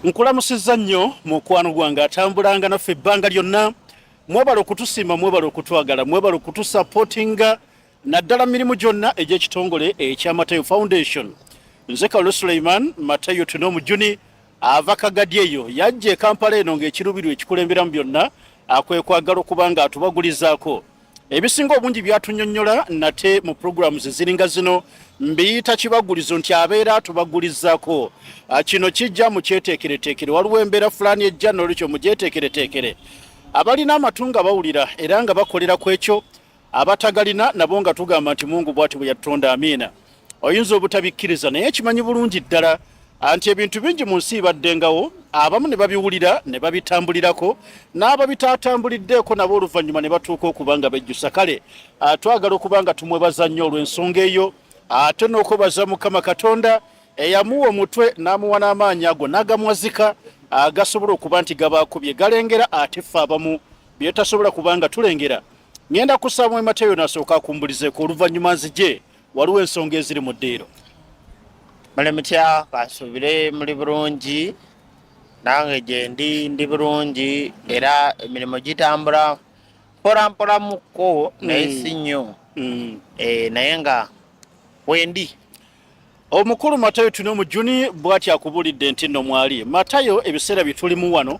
Nkulamusizza nnyo mukwano gwange atambulanga naffe ebbanga lyonna. Mwebale okutusiima, mwebale okutwagala, mwebale okutusupportinga naddala mirimu gyonna egy'ekitongole ekya Matayo Foundation. Nze Kalulo Suleiman Matayo tuno mujuni ava Kagadya eyo yajja e Kampala eno ng'ekirubirwa ekikulemberamu byonna akwekwagala okubanga atubagulizaako. Ebisinga obungi byatunyonnyola nate mu programs ziringa zino mbiyita kibagulizo nti abeera atubagulizaako. Kino kijja mu kyeteekereteekere, waliwo embeera fulani ejja n'olwekyo mu gyeteekereteekere. Abalina amatunga bawulira era nga bakolera ku ekyo, abatagalina nabo nga tugamba nti Mungu bw'ati bwe yatonda, amiina. Oyinza obutabikkiriza naye kimanyi bulungi ddala anti ebintu bingi mu nsi baddengawo, abamu ne babiwulira ne babitambulirako, n'ababitaatambuliddeeko nabo oluvannyuma ne batuuka okuba nga bejjusa. Kale twagala okuba nga tumwebaza nnyo olw'ensonga eyo, ate n'okwebaza Mukama Katonda eyamuwa omutwe n'amuwa n'amaanyi ago n'agamwazika agasobola okuba nti gabaakubye galengera ate ffe abamu byetasobola kuba nga tulengera. Ngenda kusaba Matayo n'asooka akumbulizeeko oluvannyuma nzije waliwo ensonga eziri mu ddiiro. Muli mutya, kansubire muli bulungi, nange gye ndi bulungi era emirimu gitambula mpola mpola mukko naye si nnyo. Naye nga wendi omukulu Matayo tuno mu Juni bw'ati akubulidde nti nno mwali Matayo ebiseera bitulimu wano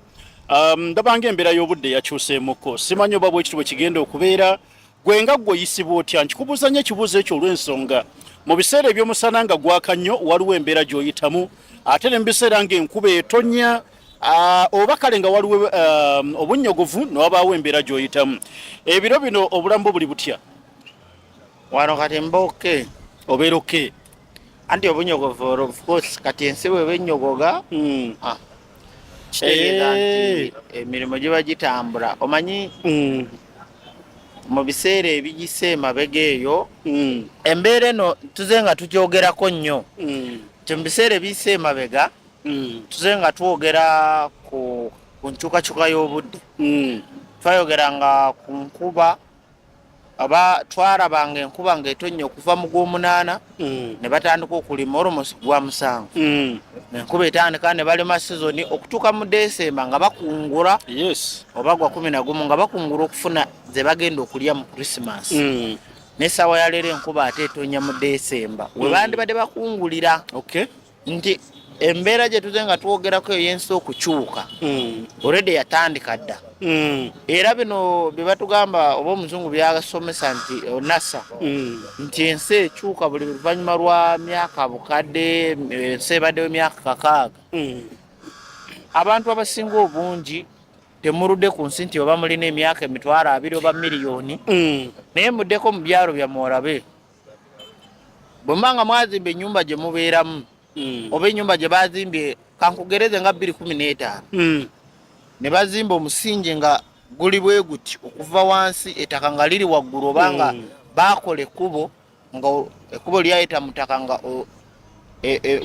ndabanga embeera y'obudde yakyuseemuko, simanyi oba bwekitibwe kigenda okubeera. Gwe nga ggwe oyisibwa otya? Nkikubuuza nnyo ekibuuzo ekyo olw'ensonga mu biseera eby'omusana nga gwaka nnyo waliwo embeera gy'oyitamu, ate ne mu biseera ng'enkuba etonnya oba kale nga waliwo obunnyogovu ne wabaawo embeera gy'oyitamu. Ebiro bino obulamu buli butya? wano kati mboke obeera oke? anti obunyogovu of course kati ensi bwe bennyogoga kitegeeza nti emirimu giba gitambula. Omanyi mu biseera ebigise emabega eyo embeera eno tuze nga tukyogerako nnyo nti mu biseera ebiyise emabega tuze nga twogera ku nkyukakyuka y'obudde. Twayogeranga ku nkuba aba twarabanga enkuba ng'etonnya okuva mu Gw'omunaana ne batandika okulima olomosi gwa musanvu. Enkuba etandika ne balima sizoni okutuuka mu Desemba nga bakungula oba gwa 11 nga bakungula okufuna ze bagenda okulya mu Christmas. N'essaawa ya leero enkuba ate etonnya mu Desemba we bandibadde bakungulira. Nti embeera gye tuze nga twogerako ey'ensi okukyuka already yatandika dda. Era bino bye batugamba oba omuzungu byasomesa nti NASA nti ensi ekyuka buli luvannyuma lwa myaka bukadde, ensi ebaddewo emyaka 6. Abantu abasinga obungi temuludde ku nsi nti oba mulina emyaka 20,000 oba miliyoni, naye muddeko mu byalo byammwe olabe. Bwe muba nga mwazimba ennyumba gye mubeeramu oba ennyumba gye bazimbye kankugereze nga 2015 ne bazimba omusingi nga guli bwe guti okuva wansi ettaka nga liri waggulu, obanga baakola ekkubo nga ekkubo lyayita mu ttaka nga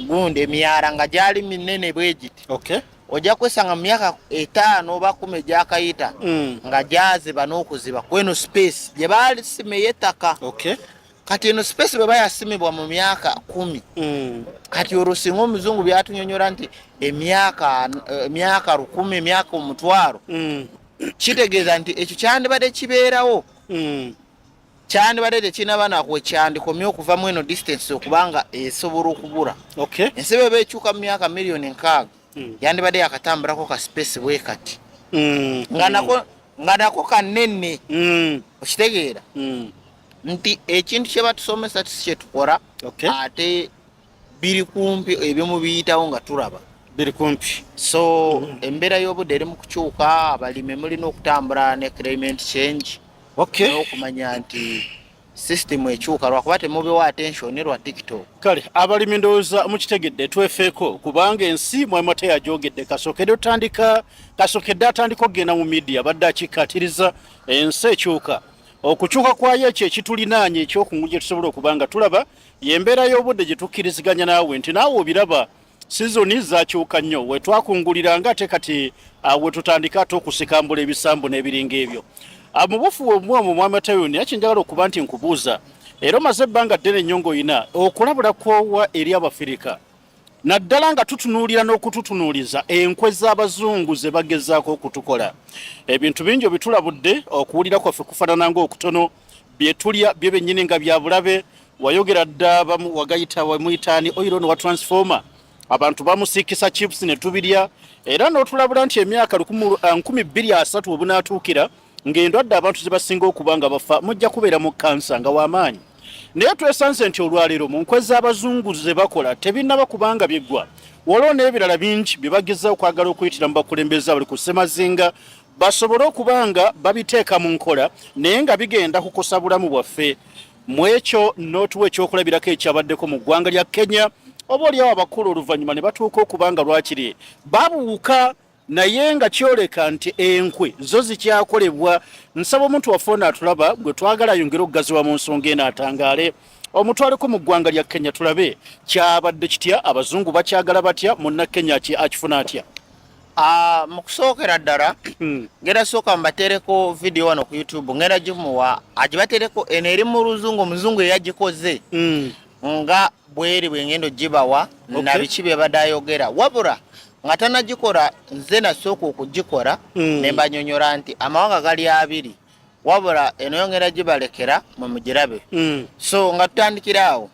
gundi emyala nga gyali minene bwe giti. Ojja kwesanga mu myaka 5 oba 10 egyakayita nga gyaziba n'okuziba kweno space gye baalisima ey'ettaka. Kati eno space bwe bayasimibwa mu myaka 10 kati olusinga omuzungu byatunyonyola nti emyaka 1000 emyaka 1,000 kitegeeza nti ekyo kyandibadde kibeerawo, kyandibadde tekinaba nakwe kyandikomye okuva mu eno distance okubanga esobola okubula. Ensi bwe beekyuka mu myaka miliyoni 60 yandibadde yakatambulako ka space bwe kati nga nako kanene. Okitegeera nti ekintu kye batusomesa kye tukola ate biri kumpi ebyo mu biyitawo nga tulaba biri kumpi. So embeera y'obudde eri mu kukyuka, abalimi mulina okutambula ne climate change n'okumanya nti system ekyuka lwakuba temubewa attention lwa TikTok. Kale abalimi ndowooza mukitegedde twefeeko kubanga ensi Matayo agyogedde kasokedde atandika okugenda mu media badde akikkaatiriza ensi ekyuka. Okukyuka kwayo ekyo ekitulinaanye ekyokungulu gye tusobola okuba nga tulaba y'embeera y'obudde gye tukkiriziganya naawe nti naawe obiraba sizoni zakyuka nnyo we twakunguliranga ate kati we tutandika ate okusikambula ebisambu n'ebiringa ebyo. Mu bufuzi omwo Matayo naye kinjagala okuba nti nkubuuza era omaze ebbanga ddene nnyo ng'oyina okulabula kwowa eri Abafirika naddala nga tutunuulira n'okututunuuliza enkwe z'abazungu ze bagezaako okutukola. Ebintu bingi bitulabudde, okuwulira kwaffe kufaanana ng'okutono, bye tulya bye bennyini nga bya bulabe. Wayogera dda bamu wagayita wamuyitaani oil on wa transformer, abantu bamusiikisa chips ne tubirya, era n'otulabula nti emyaka 2030 we bunaatuukira ng'endwadde abantu ze basinga okuba nga bafa mujja kubeera mu kansa nga w'amaanyi. Naye twesanze nti olwaleero mu nkwe z'abazungu ze bakola tebinnaba kubanga byeggwa, waliwo n'ebirala bingi bye bagezaako okwagala okuyitira mu bakulembeze abali ku ssemazinga basobole okuba nga babiteeka mu nkola naye nga bigenda kukosa bulamu bwaffe. Mu ekyo n'otuwa ekyokulabirako ekyabaddeko mu ggwanga lya Kenya, oba oliawo abakulu oluvannyuma ne batuuka okuba nga lwakiri babuuka, naye nga kyoleka nti enkwe zo zikyakolebwa. Nsaba omuntu waffe atulaba gwe twagala ayongere okugaziwa mu nsonga eno atangaale, omutwaleko mu ggwanga lya Kenya tulabe kyabadde kitya, abazungu bakyagala batya, munnakenya akifuna atya. Mu kusookera ddala ngenda sooka mbateereko video wano ku YouTube, ngenda gimuwa agibateereko eno eri mu luzungu, omuzungu eyagikoze nga bweri bwengendo gibawa na biki bye badayogera, wabula nga tanagikola nze nasooka okugikola ne mbanyonyola nti amawanga gali abiri, wabula eno yongera gibalekera mu mugirabe. So nga tutandikira awo,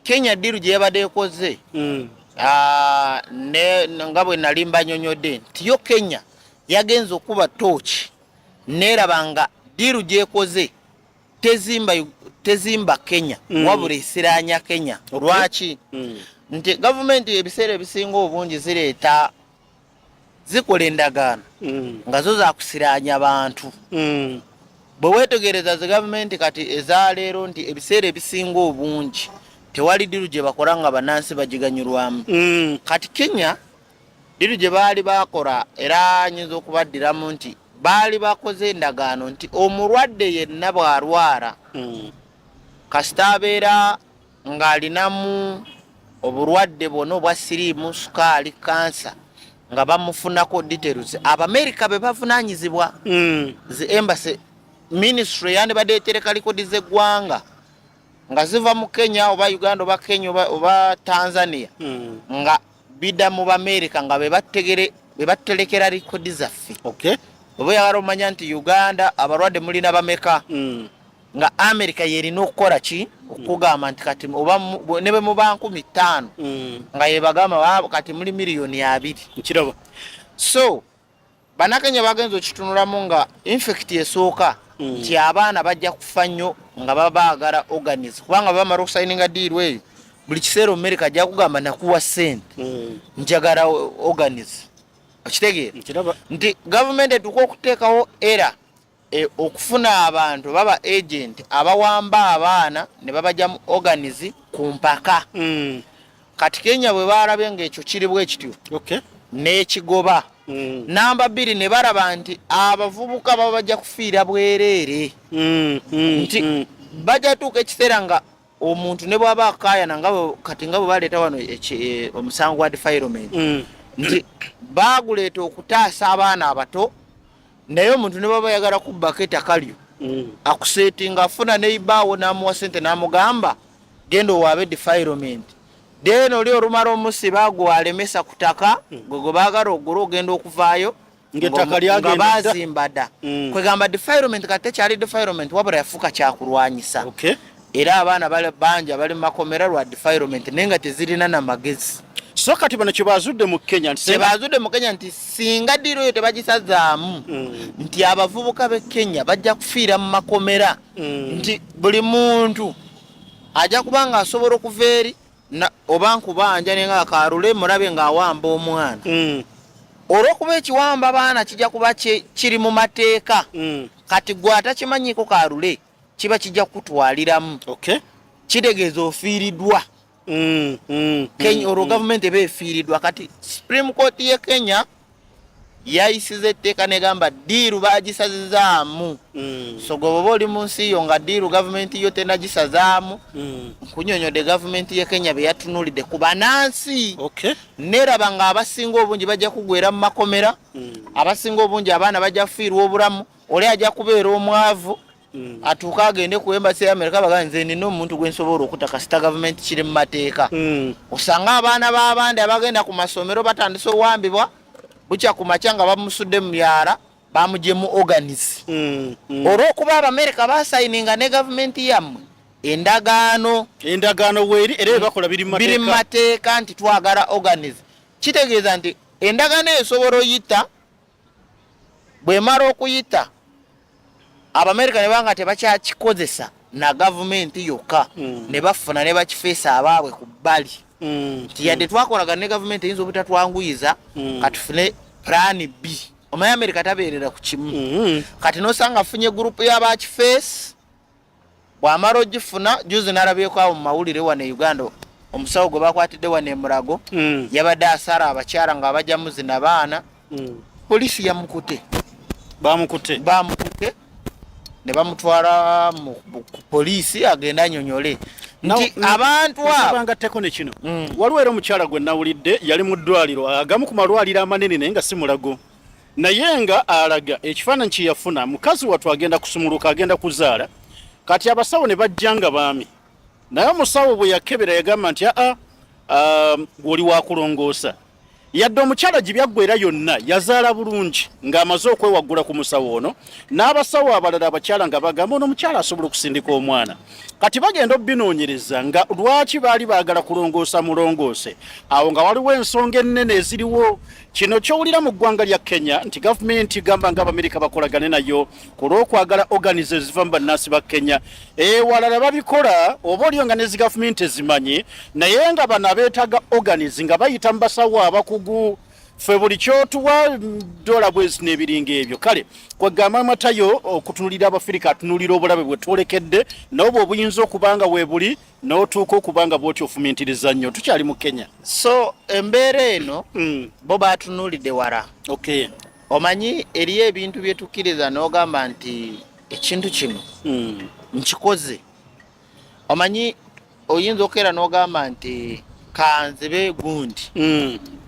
Kenya ddiru gye yabadde ekoze nga bwe nali mbanyonyodde nti yo Kenya yagenza okuba tooki neeraba nga ddiru gyekoze tezimba Kenya wabula esiraanya Kenya. Lwaki? Nti gavumenti ebiseera ebisinga obungi zikola endagaano nga zo zakusiraanya abantu. Bwe weetegereza zi gavumenti kati ezaleero nti ebiseera ebisinga obungi tewali ddiru gye bakola nga bannansi bagiganyulwamu. Kati Kenya ddiru gye baali bakola, era nyinza okubaddiramu nti baali bakoze endagaano nti omulwadde yenna bw'alwala kasita abeera ng'alinamu obulwadde bwonna obwa siriimu, sukaali, kansa, nga bamufunako details, Abamerika be bavunaanyizibwa. Zi embassy ministry yandibadde etereka likodi z'eggwanga nga ziva mu Kenya oba Uganda oba Kenya oba Tanzania nga bidda mu Amerika nga be batterekera likodi zaffe. Oba oyagala omanya nti Uganda abalwadde mulina bameka, nga Amerika yerina okukola ki okugamba nti kati oba ne bwe muba 5,000 nga yebagamba kati muli miliyoni 2. So Bannakenya bagenza okitunulamu nga infect esooka nti abaana bajja kufa nnyo nga babaagala organize, kubanga bamala okusayininga deal eyo buli kiseera Amerika ajja kugamba nakuwa ssente njagala organize. Okitegeera nti gavumenti etuuka okuteekawo era okufuna abantu baba agent abawamba abaana ne babajja mu organize ku mpaka. Kati Kenya bwe balabye ng'ekyo kiri bwe kityo n'ekigoba. Namba 2 ne balaba nti abavubuka baba bajja kufiira bwereere, nti bajja tuuka ekiseera nga omuntu ne bw'aba akaayana kati nga bwe baleeta wano omusango wa defilement nti baaguleeta okutaasa abaana abato, naye omuntu ne baba yagala kubbako ettaka lyo akuseetinga afuna neibaawo n'amuwa ssente n'amugamba genda owaabe defilement, then oli olumala omusiba gwalemesa ku ttaka gwe baagala ogula ogenda okuvaayo nga baazimba dda. Kwegamba defilement kati tekyali defilement wabula yafuuka kyakulwanyisa. Era abaana bangi abali mu makomera lwa defilement naye nga tezirina na magezi. So kati bano kyebazudde mu Kenya nti singa ddiiro eyo tebagisazaamu nti abavubuka b'e Kenya bajja kufiira mu makomera, nti buli muntu ajja kuba nga asobola okuva eri oba nkubanja nenga akarule mulabe ng'awamba omwana. Olw'okuba ekiwamba abaana kijja kuba kiri mu mateeka, kati gwe atakimanyiko karule kiba kijja kutwaliramu. Kitegeeza ofiiriddwa. Kenya olwo gavumenti eba efiiriddwa. Kati Supreme Court ye Kenya yayisiza etteeka negamba ddiiru bagisazizaamu. So gwe bw'oba oli mu nsi yo nga ddiiru gavumenti yo tenagisazaamu, nkunyonyodde gavumenti ye Kenya be yatunuulidde ku bannansi. Neraba nga abasinga obungi bajja kugwera mu makomera, abasinga obungi abaana bajja kufiirwa obulamu, oli ajja kubeera omwavu, atuuka agende ku embassy ya America baga nze nina omuntu gwe nsobola okutta kasita government kiri mu mateeka osanga abaana b'abandi abagenda ku masomero batandise owambibwa bukya ku makya nga bamusudde mu myala bamugye organize olw'okuba Abamerika basayininga ne government yammwe endagaano weeri era bakola biri mu mateeka nti twagala organize kitegeeza nti endagaano esobola oyita bwe mara okuyita Abamerika ne banga tebakyakikozesa na government yokka ne bafuna ne bakifeesa abaabwe ku bbali nti yadde twakolaga ne government eyinza obutatwanguyiza katufune plan B omanyi Amerika tabeerera ku kimu kati nosanga afunye gurupu y'abakifeesi bw'amala ogifuna juzi nalabyeko awo mu mawulire wane Uganda omusawo gwe bakwatidde wane Mulago yabadde asara abakyala nga bajja muzina baana polisi yamukute bamukutte ne bamutwala mu polisi agenda anyonyole nti abantu abangatteko ne kino waliwo era omukyala gwe nawulidde yali mu ddwaliro agamu ku malwaliro amanene naye nga si Mulago naye nga alaga ekifaananyi kye yafuna mukazi wattu agenda kusumuluka agenda kuzaala kati abasawo ne bajja nga baami naye omusawo bwe yakebera yagamba nti oli wakulongoosa yadde omukyala gye byaggwera yonna yazaala bulungi ng'amaze okwewaggula ku musawo ono n'abasawo abalala abakyala nga bagamba ono omukyala asobola okusindika omwana kati bagenda obbinoonyereza nga lwaki baali baagala kulongoosa mulongoose awo nga waliwo ensonga ennene eziriwo kino kyowulira mu ggwanga lya Kenya nti gavumenti gamba nga Abamerika bakolagane nayo ku lw'okwagala organize ziva mu bannansi ba Kenya walala babikola oba oliyo nga nezi gavumenti ezimanyi naye nga bano abeetaaga organize nga bayita mu basawo abakugu ffe buli kyotuwa dola bwezi n'ebiringa ebyo kale kwegamba Matayo okutunulira Abafirika atunulira obulabe bwe twolekedde n'obwo obuyinza okubanga weebuli n'otuuka okubanga bwoti ofumintiriza nnyo tukyali mu Kenya so embeera eno bo batunulidde wala omanyi eriyo ebintu bye tukkiriza n'ogamba nti ekintu kino nkikoze omanyi oyinza okukeera n'ogamba nti kanzibe gundi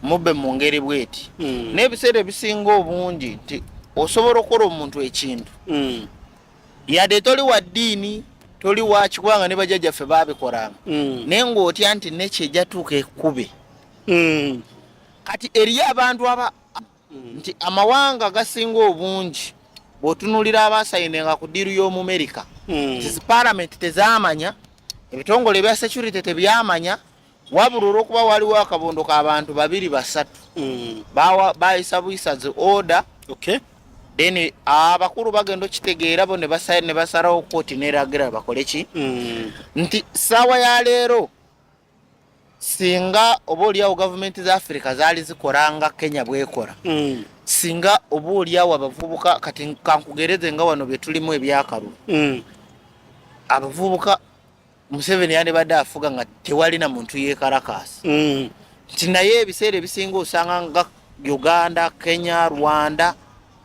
mubbe mu ngeri bweti n'ebiseera ebisinga obungi nti osobola okukola omuntu ekintu yadde toli wa ddiini toli wa kikwanga ne bajjajjaffe baabikolanga naye ng'otya nti nekyejjatuuka ekkube kati eriyo abantu nti amawanga agasinga obungi bw'otunuulira abaasayinenga ku ddiiru y'Omumerika palamenti tezaamanya ebitongole ebya security tebyamanya wabula olw'okuba waliwo akabondo k'abantu 2-3 bayisa buyisa order then abakulu bagenda okitegeera bo ne basalawo kooti n'eragira bakole ki nti ssaawa ya leero singa oba oliawo gavumenti za Africa zaali zikolanga Kenya bwekola singa oba oliawo abavubuka kati kankugereze nga wano bye tulimu ebyakalulu abavubuka Museveni yandibadde afuga nga tewali na muntu yeekalakaasa nti naye ebiseera ebisinga osanga nga Uganda, Kenya, Rwanda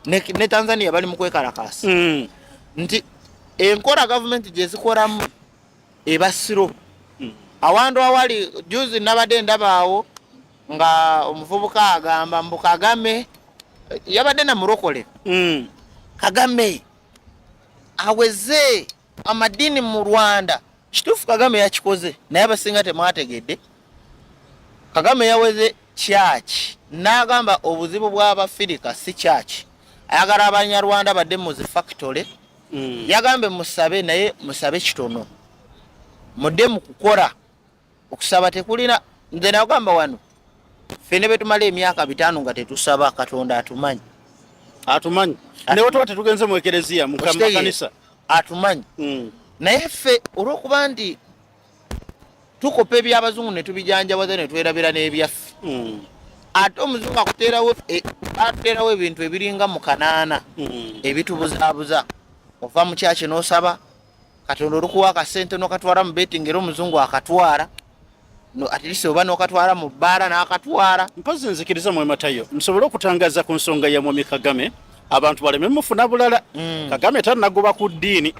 ne Tanzania bali mu kwekalakaasa nti enkola gavumenti gye zikoramu ebasiro awantu awali juzi nabadde ndabaawo nga omuvubuka agamba mbu Kagame yabadde na murokole Kagame aweze amadini mu Rwanda kituufu Kagame yakikoze naye abasinga temwategedde Kagame yaweze kyaki n'agamba obuzibu bw'Abafirika si kyaki ayagala Abanyarwanda badde mu zi factory yagambe musabe naye musabe kitono mudde mu kukola okusaba tekulina nze nagamba wano fene betumala emyaka 5 nga tetusaba Katonda atumanyi naye tuba tetugenze mu ekereziya mu kanisa atumanyi naye ffe olw'okuba nti tukopa eby'abazungu ne tubijanjabaza ne twerabira n'ebyaffe ate omuzungu akuteerawo ebintu ebiringa mu 8 ebitubuzaabuza ova mu kyaki n'osaba Katonda olukuwa akasente n'okatwala mu betting era omuzungu akatwala atilise oba n'okatwala mu bbaala n'akatwala mpozi nzikiriza mwe Matayo nsobola okutangaza ku nsonga ya Mwami Kagame abantu baleme mufuna bulala Kagame tannagoba ku ddiini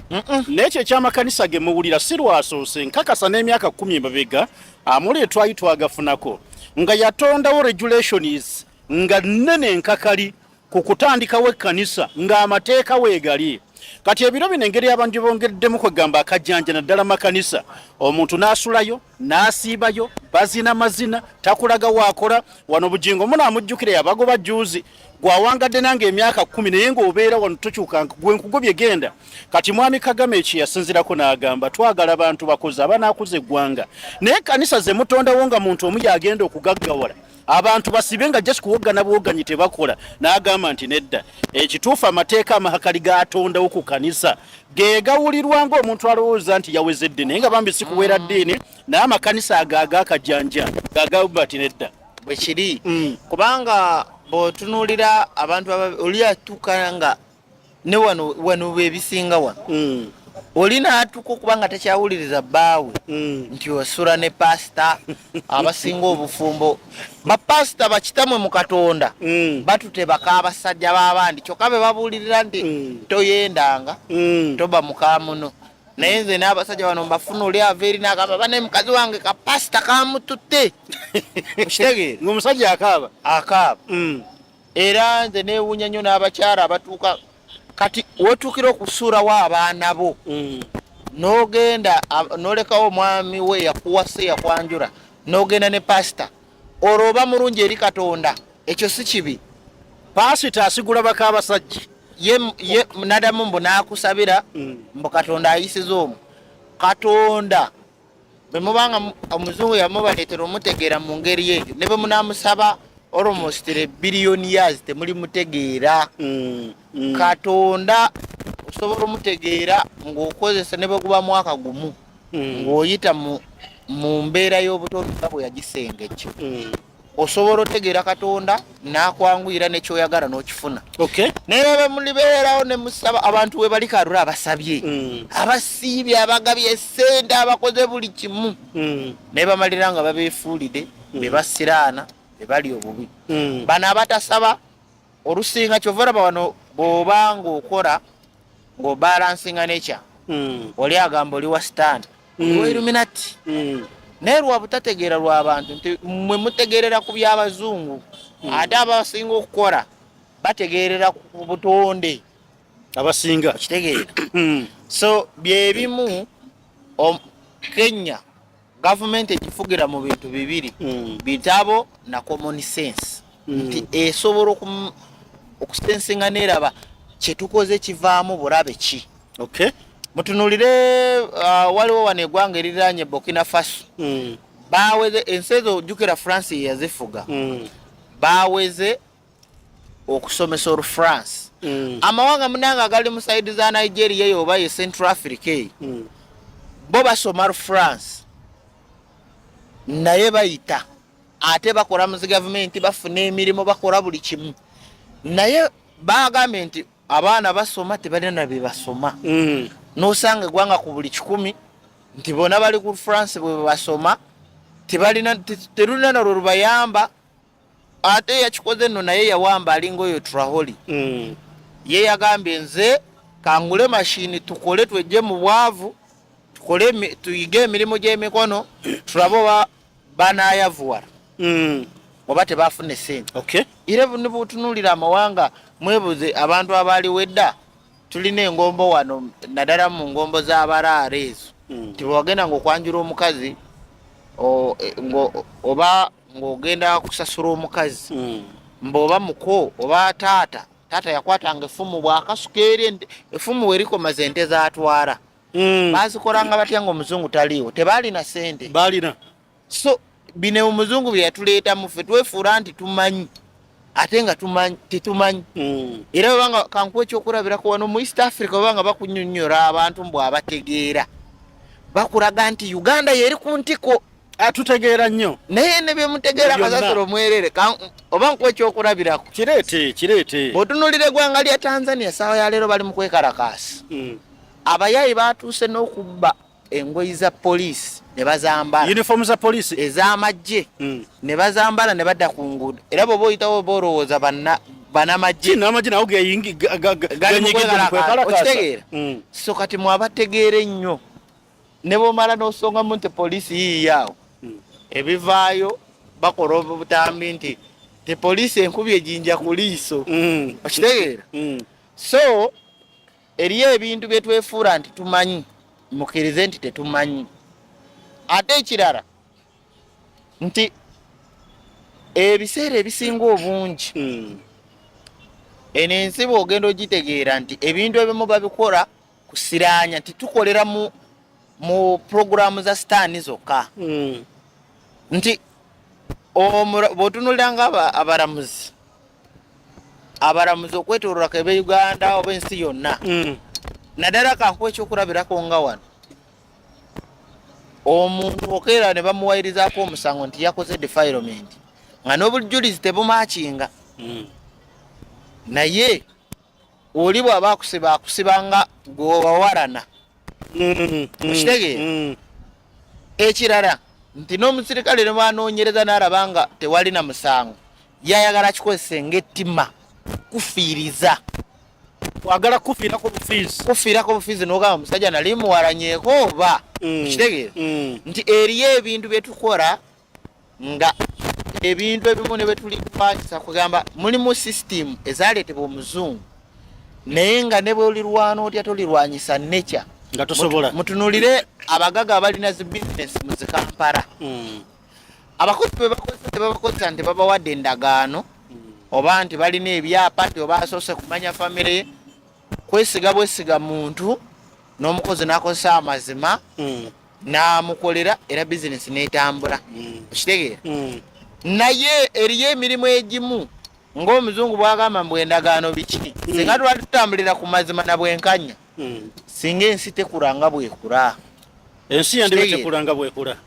n'ekyo ekyamakanisa ge muwulira si lwasoose nkakasa n'emyaka 10 emabega amuleetwayo twagafunako nga yatondawo regulations nga nnene enkakali ku kutandikawo ekkanisa ng'amateeka weegali kati ebiro bino engeri abantu bongeddemu kwegamba akajjanja naddala makanisa omuntu n'asulayo n'asiibayo bazina mazina takulaga waakola wano bugingo munaamujjukira yabagoba juuzi gwawangadde nange emyaka 10 naye ng'obeera wano tokyuka gwe nkugobye genda kati mwami Kagame eki yasinzirako n'agamba twagala abantu bakozi abanaakuza eggwanga naye kanisa ze mutondawo nga muntu omu yagenda okugaggawala abantu basibe nga just kuwogana bwoganyi tebakola n'agamba nti nedda ekituufu amateeka amahakali gatondawo ku kanisa gegawulirwa ng'omuntu alowooza nti yawezedde naye nga bambi si kuweera ddiini naye amakanisa agaaga akajjanja gagamba ti nedda bwe kiri kubanga bw'otunuulira abantu oli atuuka nga ne wano bebisinga wano oli n'atuuka okuba nga takyawuliriza bbaawe nti osula ne pasita abasinga obufumbo bapasita bakitamwe mu Katonda batutebaka abasajja b'abandi kyokka be babuulirira nti toyendanga toba mukamuno naye nze n'abasajja bano mbafuna oli ava eri n'agamba bane mukazi wange kapasita kamututte okitegeera ng'omusajja akaaba era nze neewuunya nnyo n'abakyala abatuuka kati wetuukira okusuulawo abaana bo n'ogenda n'olekawo omwami we yakuwase yakwanjula n'ogenda ne pasita olwo oba mulungi eri Katonda ekyo si kibi pasita asigula baka abasajja ye nadamu mbu n'akusabira mbu Katonda ayisiza omwo Katonda bwe mubanga omuzungu yamubaleetera omutegeera mu ngeri eyo ne bwe munaamusaba almost 3 billion years temuli mutegeera Katonda osobola omutegeera ng'okozesa ne bwe guba mwaka gumu ng'oyita mu mbeera y'obutonda bwe yagisengejja osobola otegeera Katonda n'akwanguyira n'ekyoyagala n'okifuna naye bwe mulibeerawo ne musaba abantu we bali kalula abasabye abasiibye abagabye essente abakoze buli kimu naye bamalira nga babeefuulide be basiraana be bali obubi bano abatasaba olusinga kyova olaba wano bw'oba ng'okola ng'obalansinga nekya oli agamba oli wa stand oliwa Illuminati naye lwa butategeera lw'abantu nti mwe mutegeerera ku by'abazungu ate abasinga okukola bategeerera ku butonde abasinga kitegeera so byebimu Kenya gavumenti ekifugira mu bintu bibiri bitabo na common sense nti esobola okusensinga neraba kyetukoze kivaamu bulabe ki mutunulire waliwo wano eggwanga eriranye Burkina Faso baweze ensi ezo ojjukira France yazifuga baweze okusomesa Olufransi amawanga munanga agali mu saidi za Nigeria eyo oba ye Central Africa bo basoma Olufransi naye bayita ate bakola mu gavumenti bafuna emirimu bakola buli kimu naye bagambye nti abaana basoma tebalina bye basoma n'osanga eggwanga ku buli 10 nti bona bali ku France bwe basoma terulina nalwo lubayamba ate yakikoze nno naye yawamba alinga oyo Traore ye yagambye nze kangule mashini tukole twejje mu bwavu tukole tuyige emirimu gy'emikono tulabe oba banaayavuwala oba tebafuna essente era ne butunuulira amawanga mwebuze abantu abaali wedda tulina engombo wano naddala mu ngombo z'abalaara ezo nti bwagenda ng'okwanjula omukazi oba ng'ogenda kusasula omukazi mb'oba muko oba taata yakwatanga effumu bw'akasuka eri effumu werikomaze ente zaatwala bazikolanga batya ng'omuzungu taliiwo tebaalina sente so bino omuzungu bye yatuleeta muffe twefuula nti tumanyi ate nga tetumanyi era webanga kankuwa ekyokulabirako wano mu East Africa webanga bakunyonnyola abantu mbw abategeera bakulaga nti Uganda yeri ku ntiko atutegeera nnyo naye ne byemutegeera kasasiro omwerere oba nkuwa ekyokulabirako kireete bw'otunuulira eggwanga lya Tanzania saawa ya leero bali mu kwekalakaasa abayayi batuuse n'okubba engoyi za poliisi ne bazambala uniform za poliisi ez'amagye ne bazambala ne badda ku nguudo era bw'oba oyitawo boolowooza banamagye n'amagye nawo ganyigidde mu kwekalakaasa so kati mwabategeere nnyo ne bw'omala n'osongamu nti poliisi yiiyaawo ebivaayo bakola obutambi nti tepoliisi enkubi ejinja ku liiso okitegeera so eriyo ebintu bye twefuula nti tumanyi mukkirize nti tetumanyi. Ate ekirala nti ebiseera ebisinga obungi eno ensi bw'ogenda ogitegeera nti ebintu ebimu babikola kusiraanya nti tukolera mu puroguramu za sitaani zokka. Nti bw'otunuulira nga abalamuzi okwetooloola kebe Uganda oba ensi yonna, naddala kankuwa ekyokulabirako nga wano omuntu okeera ne bamuwayirizaako omusango nti yakoze defilement nga n'obujulizi tebumakinga. Naye oli bw'aba akusiba nga gwewawalana. Okitegeera? Ekirala nti n'omusirikale ne bwanoonyereza n'alaba nga tewali na musango, yayagala kikozese ng'ettima kufiiriza. Wagala kufiirako bufiizi n'ogamba omusajja nali muwalanyeeko oba. Okitegeera? Nti eriyo ebintu bye tukola nga ebintu ebimu ne bwe tuli kupakisa kugamba mulimu sisitimu ezaleetebwa omuzungu, naye nga ne bw'olirwana otya tolirwanyisa nature. Nga tosobola. Mutunulire abagaga abalina zi bizinesi mu zi Kampala. Abakozi tebabakozesa nti babawadde endagaano oba nti balina ebyapa nti oba asoose kumanya famire ye. Kwesiga bwesiga muntu n'omukozi n'akozesa amazima n'amukolera era bizinesi n'etambula. Okitegeera? Naye eriyo emirimu egimu ng'omuzungu bw'agamba mbu endagaano biki, singa tuba tutambulira ku mazima na bwenkanya, singa ensi tekulanga bwekula. Ensi yandiba tekulanga bwekula.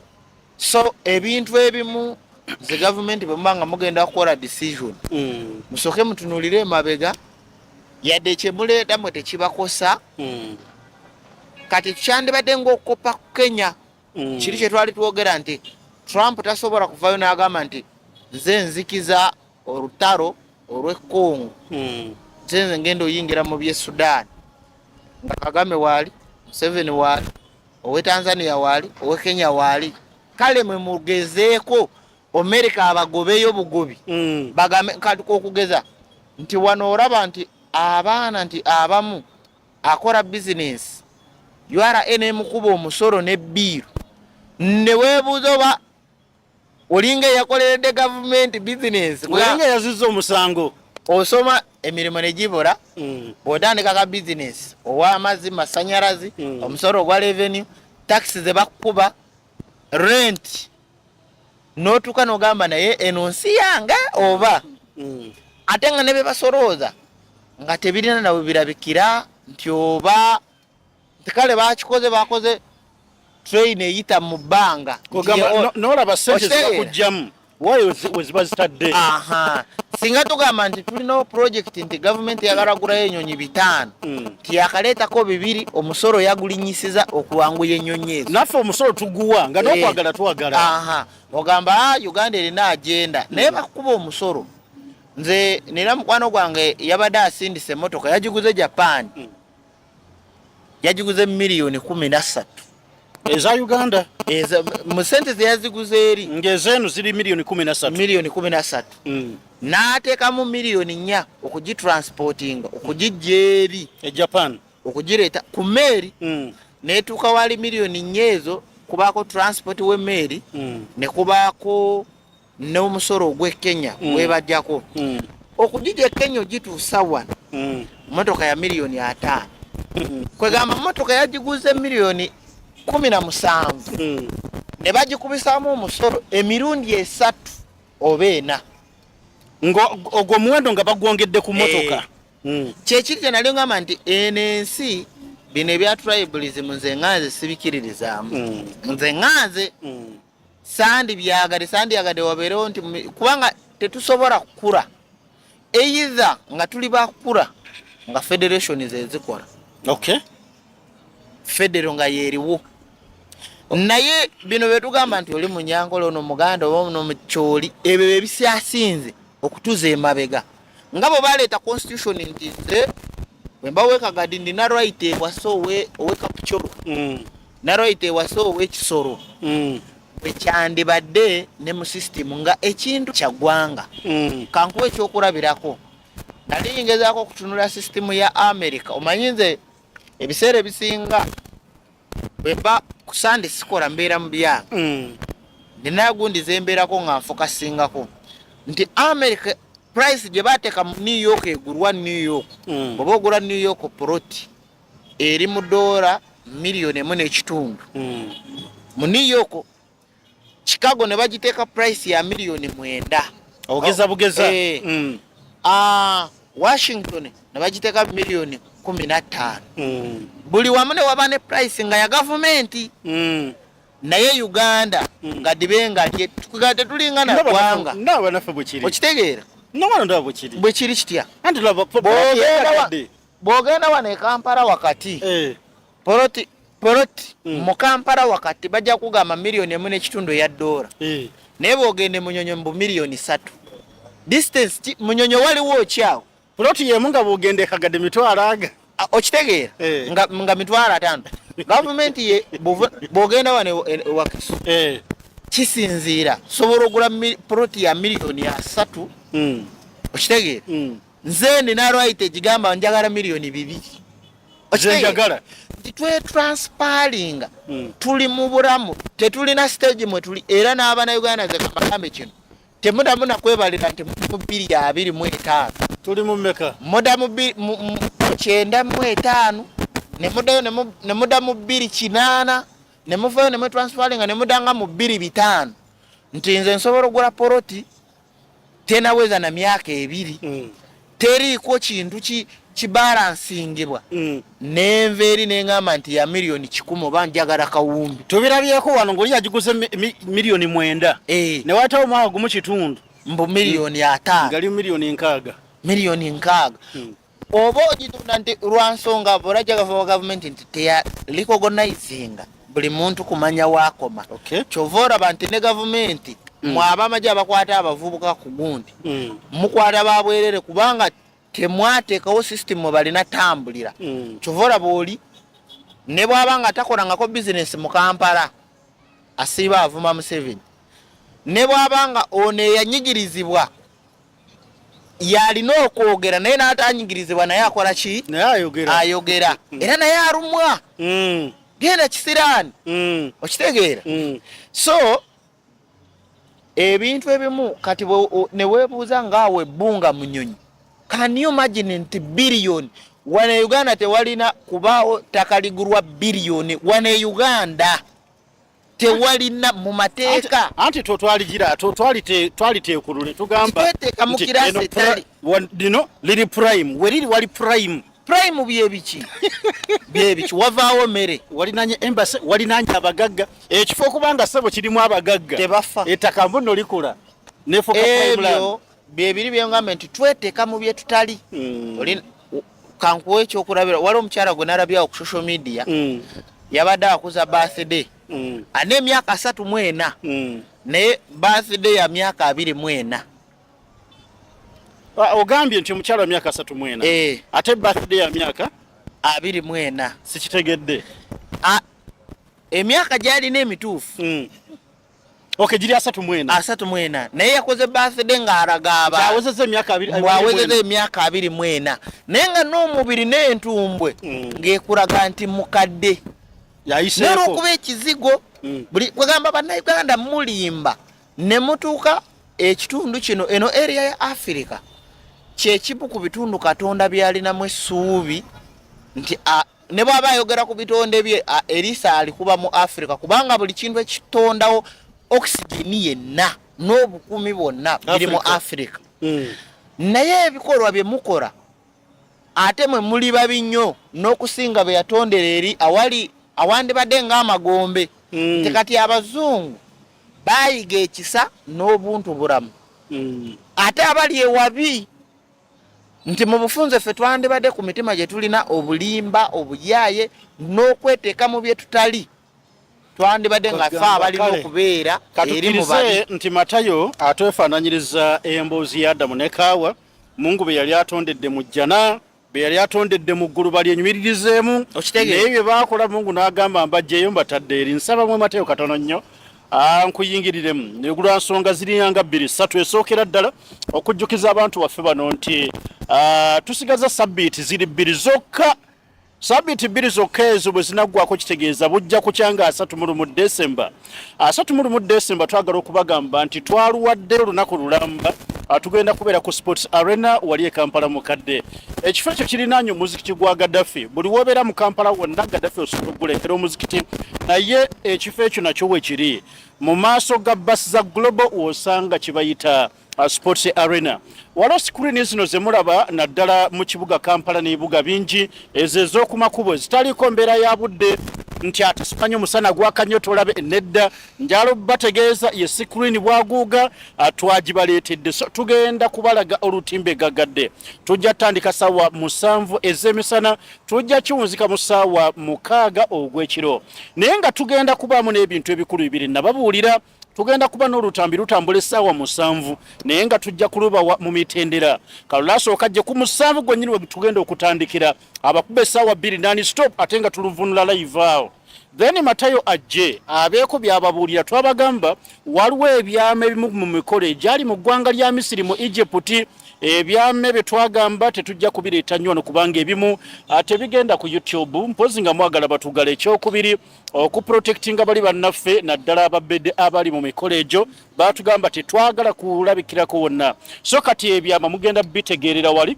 So ebintu ebimu zi gavumenti bwe muba nga mugenda kukola decision, musooke mutunuulire emabega yadde kyemuleeta mwe tekibakosa. Kati tukyandibadde ng'okukopa ku Kenya. Kiri kye twali twogera nti Trump tasobola kuvayo n'agamba nti nze nzikiza olutalo olw'e-Congo, nze ngenda oyingira mu by'e Sudan. Nga Kagame waali, Museveni waali, ow'e Tanzania waali, ow'e Kenya waali. Kale mwe mugezeeko America abagobeyo bugobi. Bagambe kati okugeza nti wano olaba nti abaana nti abamu akola business URA mukuba omusolo n'ebbiiru, ne weebuuza oba olinga yakoleredde gavumenti business olinga yazizza omusango. Osoma emirimu ne gibula, bw'otandika ka business ow'amazzi, masanyalazi, omusolo ogwa revenue, taxi ze bakuba, rent, n'otuuka n'ogamba naye eno nsi yange oba. Ate nga ne be basolooza nga tebirina nawe birabikira nti oba kale bakoze train eyita mu bbanga. N'olaba ssente zibakugjamu waayo weziba zitadde. Singa tugamba nti tulina project nti gavumenti yagalagulayo ennyonyi 5 nti yakaleetako 2 omusolo yagulinyisiza okuwanguya ennyonyi ezo. Naffe omusolo tuguwa nga n'okwagala twagala. Ogamba Uganda erina agenda naye bakuba omusolo. Nze nina mukwano gwange yabadde asindise emmotoka yagiguze Japan. Yagiguze miliyoni 13 eza Uganda. Mu sente ze yaziguze eri ng'ezeeno ziri miliyoni 13. N'ateekamu miliyoni 4 okugitransportinga okugijja eri Japan, okugireeta ku mmeeri. N'etuuka wali miliyoni 4 ezo kubaako transport w'emmeeri, ne kubaako n'omusolo ogw'e Kenya webajjako. Okugijja e Kenya ogituusa wano mmotoka ya miliyoni 5. Kwegamba mmotoka yagiguze miliyoni 17 ne bagikubisaamu omusolo emirundi 3 oba 4. Ogwo muwendo nga bagwongedde ku mmotoka. Kyekiri kye nali ngamba nti eno ensi bino ebya tribalism nze ŋŋanze sibikiririzaamu. Nze ŋŋanze sandyagadde wabeerewo nti kubanga tetusobola kukula either nga tuli bakukula nga federation zezikola. Federo nga yeeriwo. Naye bino bye tugamba nti oli Munyankole ono Muganda oba ono Mukyoli, ebyo bye bisyasinze okutuza emabega. Nga bwe baleeta constitution nti nze bwe mbawe Kagadi ndina right ewasa owe Kapcholo, na right ewasa owe Kisoro, bwe kyandibadde ne mu system nga ekintu kya ggwanga. Kankuwa ekyokulabirako. Nali ngezaako okutunula system ya America. Omanyi nze ebiseera ebisinga bweba ku Sunday sikola mbeera mu byange nina gundi zembeerako nga nfokasingako nti America price gye baateeka mu New York egulwa New York oba ogula New York plot eri mu $1.5 million mu New York. Chicago ne bagiteeka price ya $9 million. Ogeza bugeza. Washington ne bagiteeka $15 million. Buli wamu ne waba ne price nga ya government. Naye Uganda nga dibenga tukugate tulingana kwanga. Ndawa nafe bwekiri. Okitegeera? Ndawa ndawa bwekiri. Bwekiri kitya? Anti lava bogenda wane Kampala wakati. Poroti mu Kampala wakati bajja kugamba $1.5 naye bogende Munyonyo mbu $3 million. Distance Munyonyo waliwo okyawo. Poroti yemu nga bogende kagadde mitwalo aga. Okitegeera? Nga mitwalo 5. Government ye bogenda wane wakiso. Kisinziira sobola ogula poroti ya $3 million. Okitegeera? Nze nina right egigamba njagala $2 million. Titwe transparinga tuli mu buramu tetulina stage mwe tuli era n'abaana Uganda ze kagambe kino temuda muna kwebalira nti mu 2025 tuli mu mmeka muda mu 9.5 ne muda mu 2.8 ne muvayo ne mu transparinga ne mudanga mu 2.5 nti nze nsobola okugula poroti tena weza na myaka 2 teriko kintu kibalansingibwa nenveri nengamba nti ya $1,000,000 banjagala kawumbi tubirabyeko wano ngoli yagiguze $9,000,000 ne watawo mwa gumu kitundu mbu $5,000,000 gali $6,000,000 $6,000,000 obo ogitunda nti lwansonga borajaga for government nti teya recognizing buli muntu kumanya wakoma chovora banti ne government mwaba amaje abakwata abavubuka ku gundi mukwata babwerere kubanga temwateekawo system balina tambulira chovora boli ne bwabanga takolangako business mu Kampala asiba avuma mu 7 ne bwabanga one yanyigirizibwa yalina okwogera naye n'atanyigirizibwa naye akola ki ayogera era naye arumwa genda kisirani okitegeera so ebintu ebimu kati ne weebuuza ngaawe Bbunga Munyonyi. Can you imagine nti billion wane Uganda tewalina kubaawo takaligurwa billion wane Uganda tewalina mu mateeka anti twaliteekulule tugamba dino liri prime weriri wali prime byebiki byebiki wavaawo mere walinanye embassy walinanye abagagga ekifo kubanga sebo kirimu abagagga tebafa ettaka mbuno likula nefoka prime byebiri byengamba nti tweteeka mu bye tutali kankuwe ekyokulabira wali omukyala gwe narabyawo ku social media yabadde akuza birthday ane emyaka 34 naye birthday ya myaka 24 ogambye nti omukyala wa myaka 34 ate birthday ya myaka 24 sikitegedde emyaka gyalina emituufu giri 34 naye yakoze birthday ng'aragaba awezezza emyaka 24 naye nga n'omubiri n'entumbwe ng'ekulaga nti mukadde yayiseeko n'olwokuba ekizigo buli kwegamba bannayuganda mulimba ne mutuuka ekitundu kino eno area ya Africa kyekimu ku bitundu Katonda byalinamu essuubi nti ne bw'aba ayogera ku bitonde bye Elisa alikuba mu Africa kubanga buli kintu ekitondawo oxygen yenna n'obukumi bwonna biri mu Africa naye ebikolwa bye mukola ate mwe muli babi nnyo n'okusinga be yatondera eri awandibadde ng'amagombe nti kati abazungu bayiga ekisa n'obuntu bulamu ate abali ewabi nti mu bufunze ffe twandibadde ku mitima gye tulina obulimba obuyaaye n'okweteeka mu bye tutali twandibadde nga ffe abalina okubeera eri mu bali nti Matayo atwefaananyiriza emboozi ya Adamu ne Kaawa Mungu be yali atondedde mu jjana be yali atondedde mu ggulu bali enyumiririzeemu naye bye baakola Mungu n'agamba mbajjeeyo mbatadde eri nsaba mu Matayo katono nnyo nkuyingiriremu negulwa nsonga ziriyanga 2-3 esookera ddala okujjukiza abantu waffe bano nti tusigaza sabbiiti ziri 2 zokka Sabiti bbiri zokka ezo bwe zinaggwako kitegeeza bujja kukyanga 31 Desemba. 31 Desemba twagala okubagamba nti twaluwadde olunaku lulamba tugenda kubeera ku Sports Arena wali e Kampala mukadde. Ekifo ekyo kirinaanye omuzikiti gwa Gaddafi. Buli wobeera mu Kampala wonna Gaddafi osobola okuguleetera omuzikiti, naye ekifo ekyo nakyo we kiri mu maaso ga basi za Global wosanga kibayita Sports Arena. Waliwo screen zino ze mulaba naddala mu kibuga Kampala n'ebibuga bingi ezo ez'okumakubo zitaliko mbeera ya budde nti ate simanyi omusana gwaka nnyo tolabe nedda njalo bategeeza ye screen bwaguuga twagibaleetedde. So tugenda kubalaga olutimbe gagadde. Tujja tandika ssaawa 7 ez'emisana, tujja kiwunzika mu ssaawa 6 ogw'ekiro, naye nga tugenda kubaamu n'ebintu ebikulu bibiri nababuulira. Tugenda kuba n'olutambi lutambula essaawa 7 naye nga tujja kuluba mu mitendera. Kalulaso okajje ku 7 gwennyini we tugenda okutandikira abakuba essaawa 2 non-stop ate nga tuluvunula live awo. Then Matayo ajje abeeko byababuulira. Twabagamba waliwo ebyama ebimu mu mikolo egyali mu ggwanga lya Misiri mu Egypt. Ebyame bye twagamba tetujja kubireeta nnyo kubanga ebimu tebigenda ku YouTube mpozi nga mwagala batugala. Ekyokubiri okuprotectinga bali bannaffe naddala ababedde abali mu mikolo egyo batugamba tetwagala kulabikirako wonna. So kati ebyama mugenda bitegeerera wali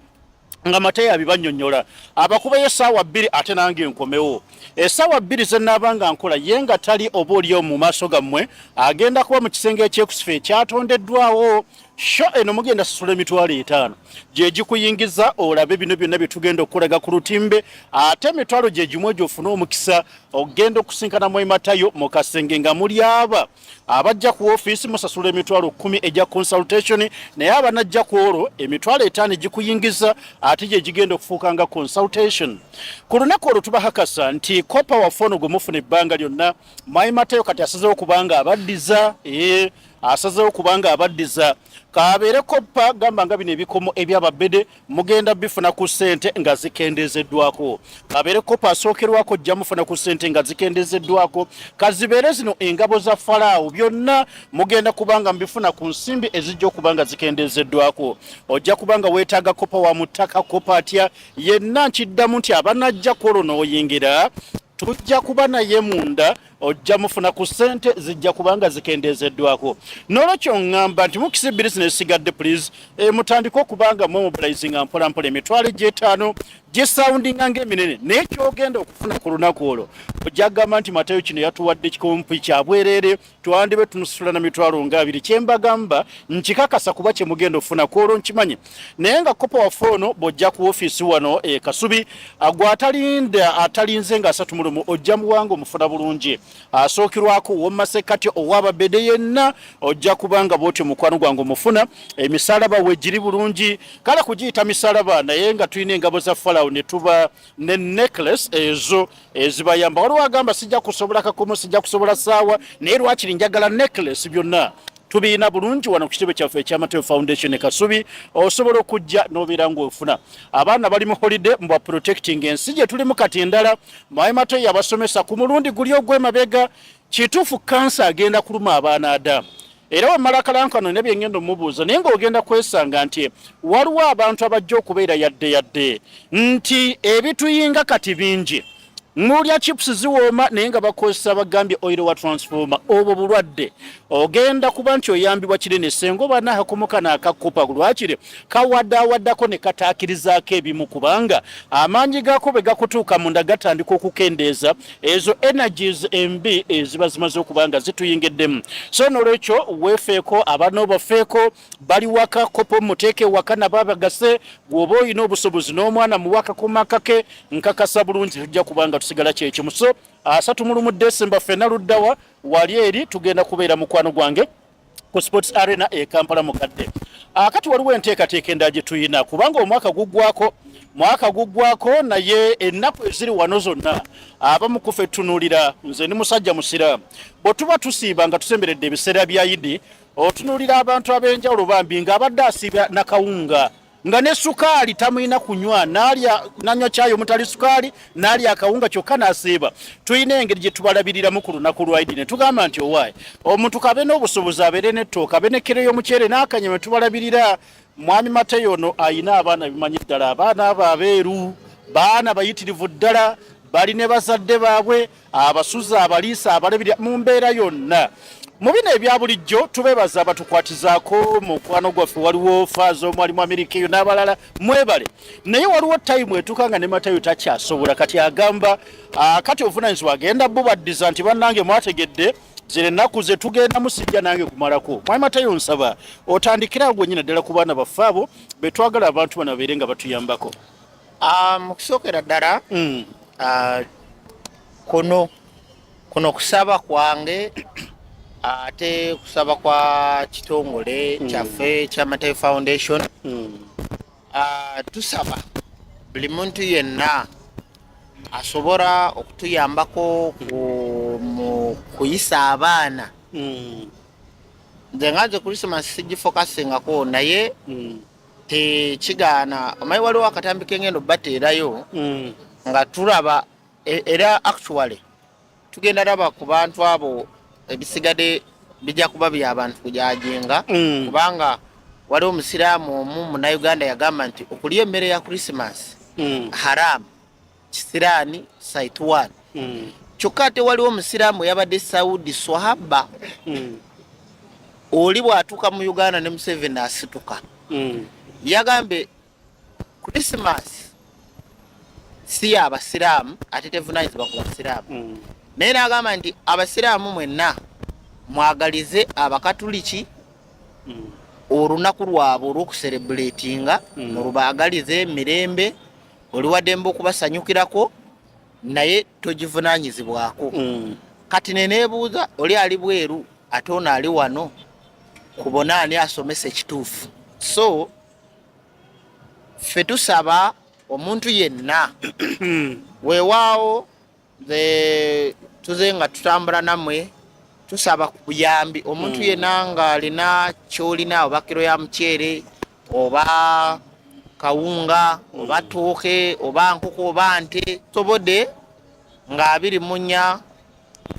nga Matayo abibannyonnyola. Abakubayo essaawa 2 ate nange nkomewo. Essaawa 2 ze nnaabanga nkola ye nga tali oba oliyo mu maaso gammwe agenda kuba mu kisenge ekyekusifa ekyatondeddwawo. Sho eno mugenda sasula emitwalo 5 gye gikuyingiza olabe bino byonna bye tugenda okukolaga ku lutimbe, ate emitwalo gye gimu egyo ofune omukisa ogenda okusinkana mu Matayo mu kasenge nga muli abajja ku ofiisi musasula emitwalo 10 egya consultation, naye abanajja ku olwo emitwalo 5 gikuyingiza ate gye gigenda okufuukanga consultation. Ku lunaku olwo tubahakasa nti kopa wafono gwe mufuna ebbanga lyonna. Matayo kati asazeewo kubanga abaddiza asazeewo kubanga abaddiza kabeere koppa gamba nga bino ebikomo ebyababede mugenda bifuna ku ssente nga zikendezeddwako. Kabeere koppa asookerwako jja mufuna ku ssente nga zikendezeddwako. Kazibeere zino engabo za Falaawo byonna mugenda kubanga mbifuna ku nsimbi ezijja okubanga zikendezeddwako. Ojja kubanga weetaaga koppa wa mutaka koppa atya yenna nkiddamu nti abanajja kwolwo n'oyingira tujja kuba naye munda ojja mufuna ku ssente zijja kubanga zikendezeddwako. N'olwekyo ngamba nti mukisi business sigadde please mutandika okubanga mobilizing mpolampola emitwalo 5 gisoundinga ng'eminene naye kyogenda okufuna ku lunaku olwo ojja kugamba nti Matayo kino yatuwadde ekikompi kya bwereere twandibe tunusula na mitwalo nga 2. Kyembagamba nkikakasa kuba kye mugenda okufuna ku olwo nkimanyi, naye nga kopa waffe ono bw'ojja ku ofiisi wano Kasubi gwe atalinze nga 31 ojja muwanga omufuna bulungi. Asookirwako w'omumasekkati ow'ababede yenna ojja kubanga bw'otyo mukwano gwange omufuna. Emisalaba we giri bulungi kale kugiyita misalaba naye nga tulina engabo za Falaawo ne tuba ne necklace ezo ezibayamba. Waliwo agamba sijja kusobola kakomo sijja kusobola ssaawa naye lwakiri njagala necklace byonna tubiina bulungi wano ku kitebe kyaffe ekya Matayo Foundation Kasubi. Osobola okujja n'obeera ng'ofuna. Abaana bali mu holiday mbwa protecting ensi gye tulimu kati endala Matayo yabasomesa ku mulundi guli ogw'emabega. Kituufu kansa agenda kuluma abaana Adamu era wamala kalankano ne byengendo omubuuza naye ng'ogenda kwesanga nti waliwo abantu abajja okubeera yadde nti ebituyinga kati bingi. Mulya chips ziwooma naye nga bakozesa bagambye oil wa transformer obwo bulwadde ogenda kuba nti oyambibwa kinene sengo bana hakomoka n'akakopa lwakire kawaddawaddako ne kataakirizaako ebimu kubanga amaanyi gaako bwe gakutuuka munda gatandika okukendeeza ezo energies embi eziba zimaze okubanga zituyingiddemu. So n'olwekyo weefeeko abaana obafeeko bali waka kopo muteeke waka nababagase bw'oba olina obusobozi n'omwana muwaka ku maka ke nkakasa bulungi tujja kubanga tusigala kyekimu. So 31 Desemba ffenna luddawa wali eri tugenda kubeera mukwano gwange ku Sports Arena Kampala mukadde. Kati waliwo enteekateeka endala gye tuyina kubanga mwaka guggwako naye ennaku eziri wano zonna abamu ku ffe tunuulira nze ni musajja musiraamu bwe tuba tusiiba nga tusemberedde ebiseera bya Idi otunuulira abantu ab'enjawulo bambi ng'abadde asiibya nakawunga nga ne sukaali tamuyina kunywa nanywa kyayo mutali sukaali nalya akawunga kyokka n'asiiba. Tulina engeri gye tubalabiriramu ku lunaku lwa Idi ne tugamba nti owaayi omuntu kabe n'obusobozi abeere n'ettooka abe n'ekkero y'omuceere n'akanyama tubalabirira. Mwami Matayo ono ayina abaana bimanyi ddala abaana abo abeeru baana bayitirivu ddala bali ne bazadde baabwe abasuza abaliisa abalabirira mu mbeera yonna mu bino ebya bulijjo tubeebaza abatukwatizaako mu mukwano gwaffe waliwo faazo mwalimu Amerika n'abalala mwebale naye waliwo tayimu etuuka nga ne Matayo takyasobola kati agamba kati obuvunaanyizibwa agenda bubaddiza nti bannange mwategedde zire ennaku ze tugenda musijja nange kumalako mwalimu Matayo nsaba otandikira gwennyina ddala ku baana baffe abo be twagala abantu bano babeere nga batuyambako. Mu kusookera ddala kuno kusaba kwange ate kusaba kwa kitongole kyaffe kya Matayo Foundation tusaba buli muntu yenna asobora okutuyambako mu kuyisa abaana nze nganze Christmas sigifokasingako naye tekigaana omanyi waliwo akatambi kengendo bateerayo nga tulaba era actually tugenda laba ku bantu abo ebisigadde bijja kuba by'abantu kujajinga kubanga waliwo omusiraamu omu Munnayuganda yagamba nti okulya emmere ya Christmas haram kisiraani site 1 kyokka ate waliwo omusiraamu yabadde Saudi Swahaba oli bw'atuuka mu Uganda ne Museveni asituka yagambe Christmas si abasiraamu ate tevunaanyizibwa ku basiraamu naye n'agamba nti abasiraamu mwenna mwagalize abakatuliki olunaku lwabwe olw'okuserebulatinga mulubaagalize mirembe oli waddembe okubasanyukirako naye togivunaanyizibwako kati neneebuuza oli ali bweru ate ono ali wano kubona ani asomesa ekituufu so ffe tusaba omuntu yenna weewaawo tuze nga tutambula namwe tusaba ku buyambi omuntu yenna nga alina kyolina oba kiro ya muceere oba kawunga oba tooke oba nkoko oba nte sobodde nga 24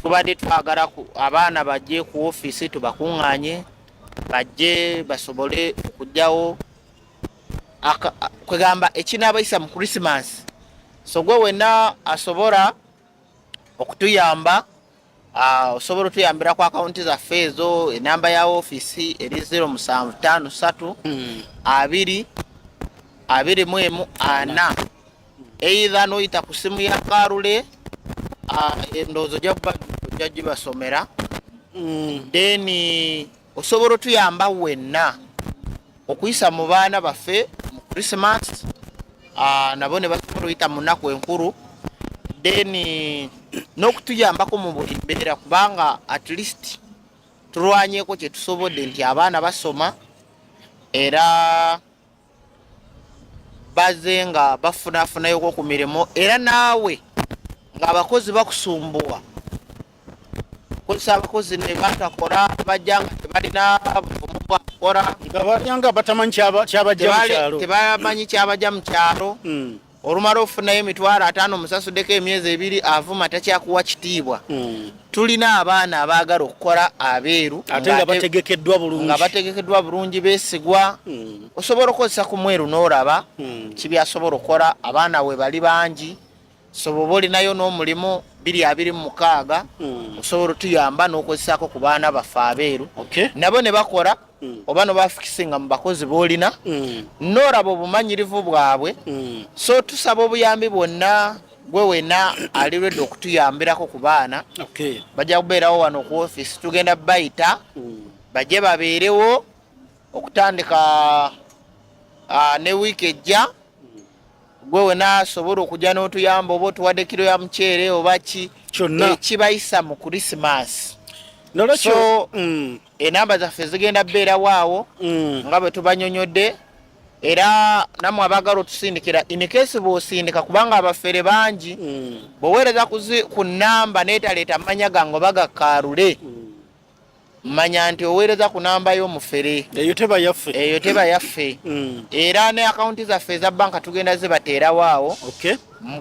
tubadde twagala abaana bajje ku ofiisi tubakuŋŋaanye bajje basobole okujjawo kwegamba ekinaabayisa mu Christmas so gwe wenna asobola okutuyamba osobola otuyambira ku akawunti zaffe ezo enamba ya ofiisi eri 0753 224 either noyita ku simu ya Karule endowooza ojja gibasomera then osobola otuyamba wenna okuyisa mu baana baffe mu Christmas nabo ne basobola oyita mu nnaku enkulu then n'okutuyambako mu buli mbeera kubanga at least tulwanyeeko kye tusobodde nti abaana basoma era baze nga bafunaafunayoko ku mirimu era naawe ng'abakozi bakusumbuwa kozesa abakozi ne batakola bajja nga tebalina buvumu bwakukola nga bajjanga batamanyi kyabajja mu kyalo tebamanyi kyabajja mu kyalo olumala ofunayo $50 musasuddeko emyezi 2 avuma takyakuwa kitiibwa tulina abaana abaagala okukola abeeru ate nga bategekeddwa bulungi beesigwa osobola okukozesa ku mweru n'olaba kibyasobola okukola abaana we bali bangi so bw'oba olinayo n'omulimu 226 osobola otuyamba n'okozesaako ku baana baffe abeeru nabo ne bakola oba no bafikisinga mu bakozi boolina n'olaba obumanyirivu bwabwe so tusaba obuyambi bwonna gwe wenna ali lwedde okutuyambirako ku baana bajja kubeerawo wano ku ofiisi tugenda bayita bajje babeerewo okutandika ne wiiki ejja gwe wenna asobola okujja n'otuyamba oba otuwadde kiro ya muceere oba kibayisa mu Christmas so enamba zaffe zigenda beera waawo nga bwe tubanyonyodde era namwe abaagala otusindikira in case bw'osindika kubanga abafere bangi bw'oweereza ku namba neetaleeta amanya gange oba gakaalule manya nti oweereza ku namba y'omufere eyo teba yaffe era ne akawunti zaffe eza banka tugenda zibateera waawo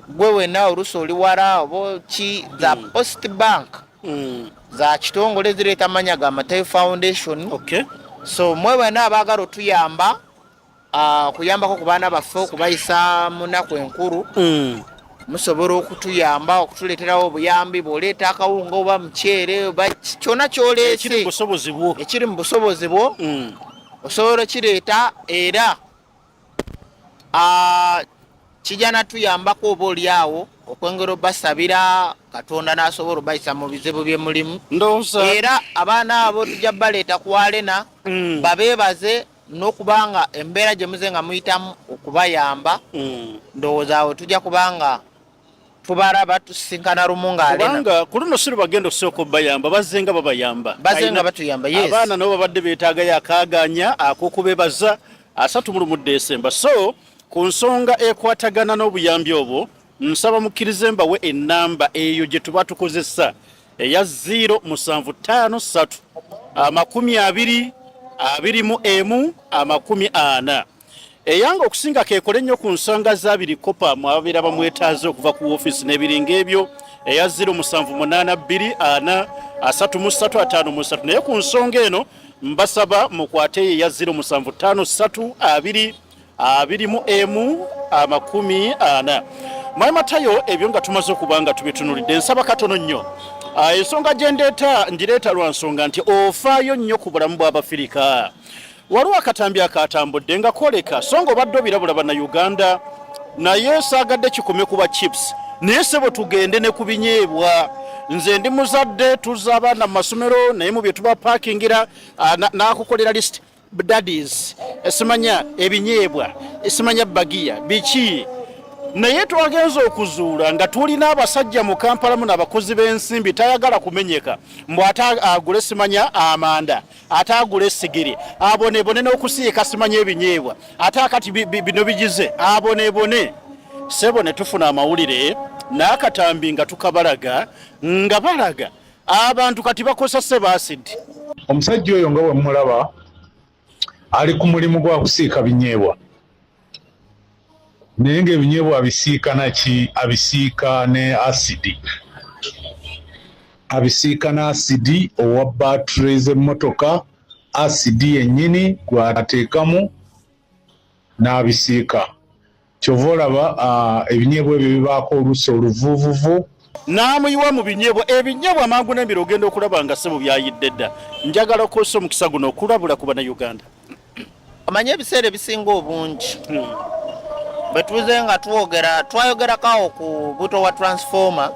gwe wenna oluusi oli wala oba ki za Post Bank za kitongole zireeta amanya ga Matayo Foundation so mwe wenna abaagala otuyamba kuyambako ku baana baffe okubayisa mu nnaku enkulu musobola okutuyamba okutuleeterawo obuyambi bw'oleeta akawunga oba muceere oba kyonna kyoleese ekiri mu busobozi bwo osobola kireeta era kijja natuyambako oba oli awo okwengera obasabira Katonda n'asobola obayisa mu bizibu bye mulimu era abaana abo tujja baleeta ku Arena babeebaze n'okubanga embeera gye muze nga muyitamu okubayamba ndowooza awo tujja kubanga tubalaba tusinkana lumu nga Arena kubanga ku luno si lubagenda okusooka obayamba bazenga batuyamba yes abaana nabo babadde beetaagayo akaaganya ak'okubeebaza 31 Desemba so ku nsonga ekwatagana n'obuyambi obwo nsaba mukkirize mbawe ennamba eyo gye tuba tukozesa eya 0753 20 eyanga okusinga kekole ennyo ku nsonga za 2 kopa mwabeera bamwetaaze okuva ku woofiisi n'ebiringa ebyo eya 0782 naye ku nsonga eno mbasaba mukwate eya 0753 20 Mwayi Matayo ebyo nga tumaze okuba nga tubitunulidde nsaba katono nnyo ensonga gye ngireeta lwa nsonga nti ofaayo nnyo ku bulamu bw'Abafirika waliwo akatambi akatambudde nga koleka so nga obadde obirabula bannayuganda naye saagadde kikome kuba chips naye sebo tugende ne ku binyeebwa nze ndi muzadde tuzza abaana mu masomero naye mu bye tuba paakingira n'akukolera list daddies esimanya ebinyeebwa esimanya bagiya biki naye twagenza okuzuula nga tulina abasajja mu Kampala mu n'abakozi b'ensimbi tayagala kumenyeka mbu ate agule simanya amanda ate agule essigiri abonebone n'okusiika simanya ebinyeebwa ate akati bino bigize abonebone sebo ne tufuna amawulire n'akatambi nga tukabalaga nga balaga abantu kati bakosa sebasidi omusajja oyo nga bwe mulaba ali ku mulimu gwa kusiika binyeebwa naye ng'ebinyeebwa abisiika naki abisiika ne asidi owa battery z'emmotoka asidi yennyini gw'ateekamu n'abisiika kyova olaba ebinyeebwa ebyo bibaako oluusi oluvuuvuvu n'amuyiwa mu binyeebwa ebinyeebwa amangu n'embiro ogenda okulaba nga sebo byayidde dda njagala okosa omukisa guno okulabula ku bannayuganda omanye ebiseera ebisinga obungi betuze nga twayogerako ku buto wa transformer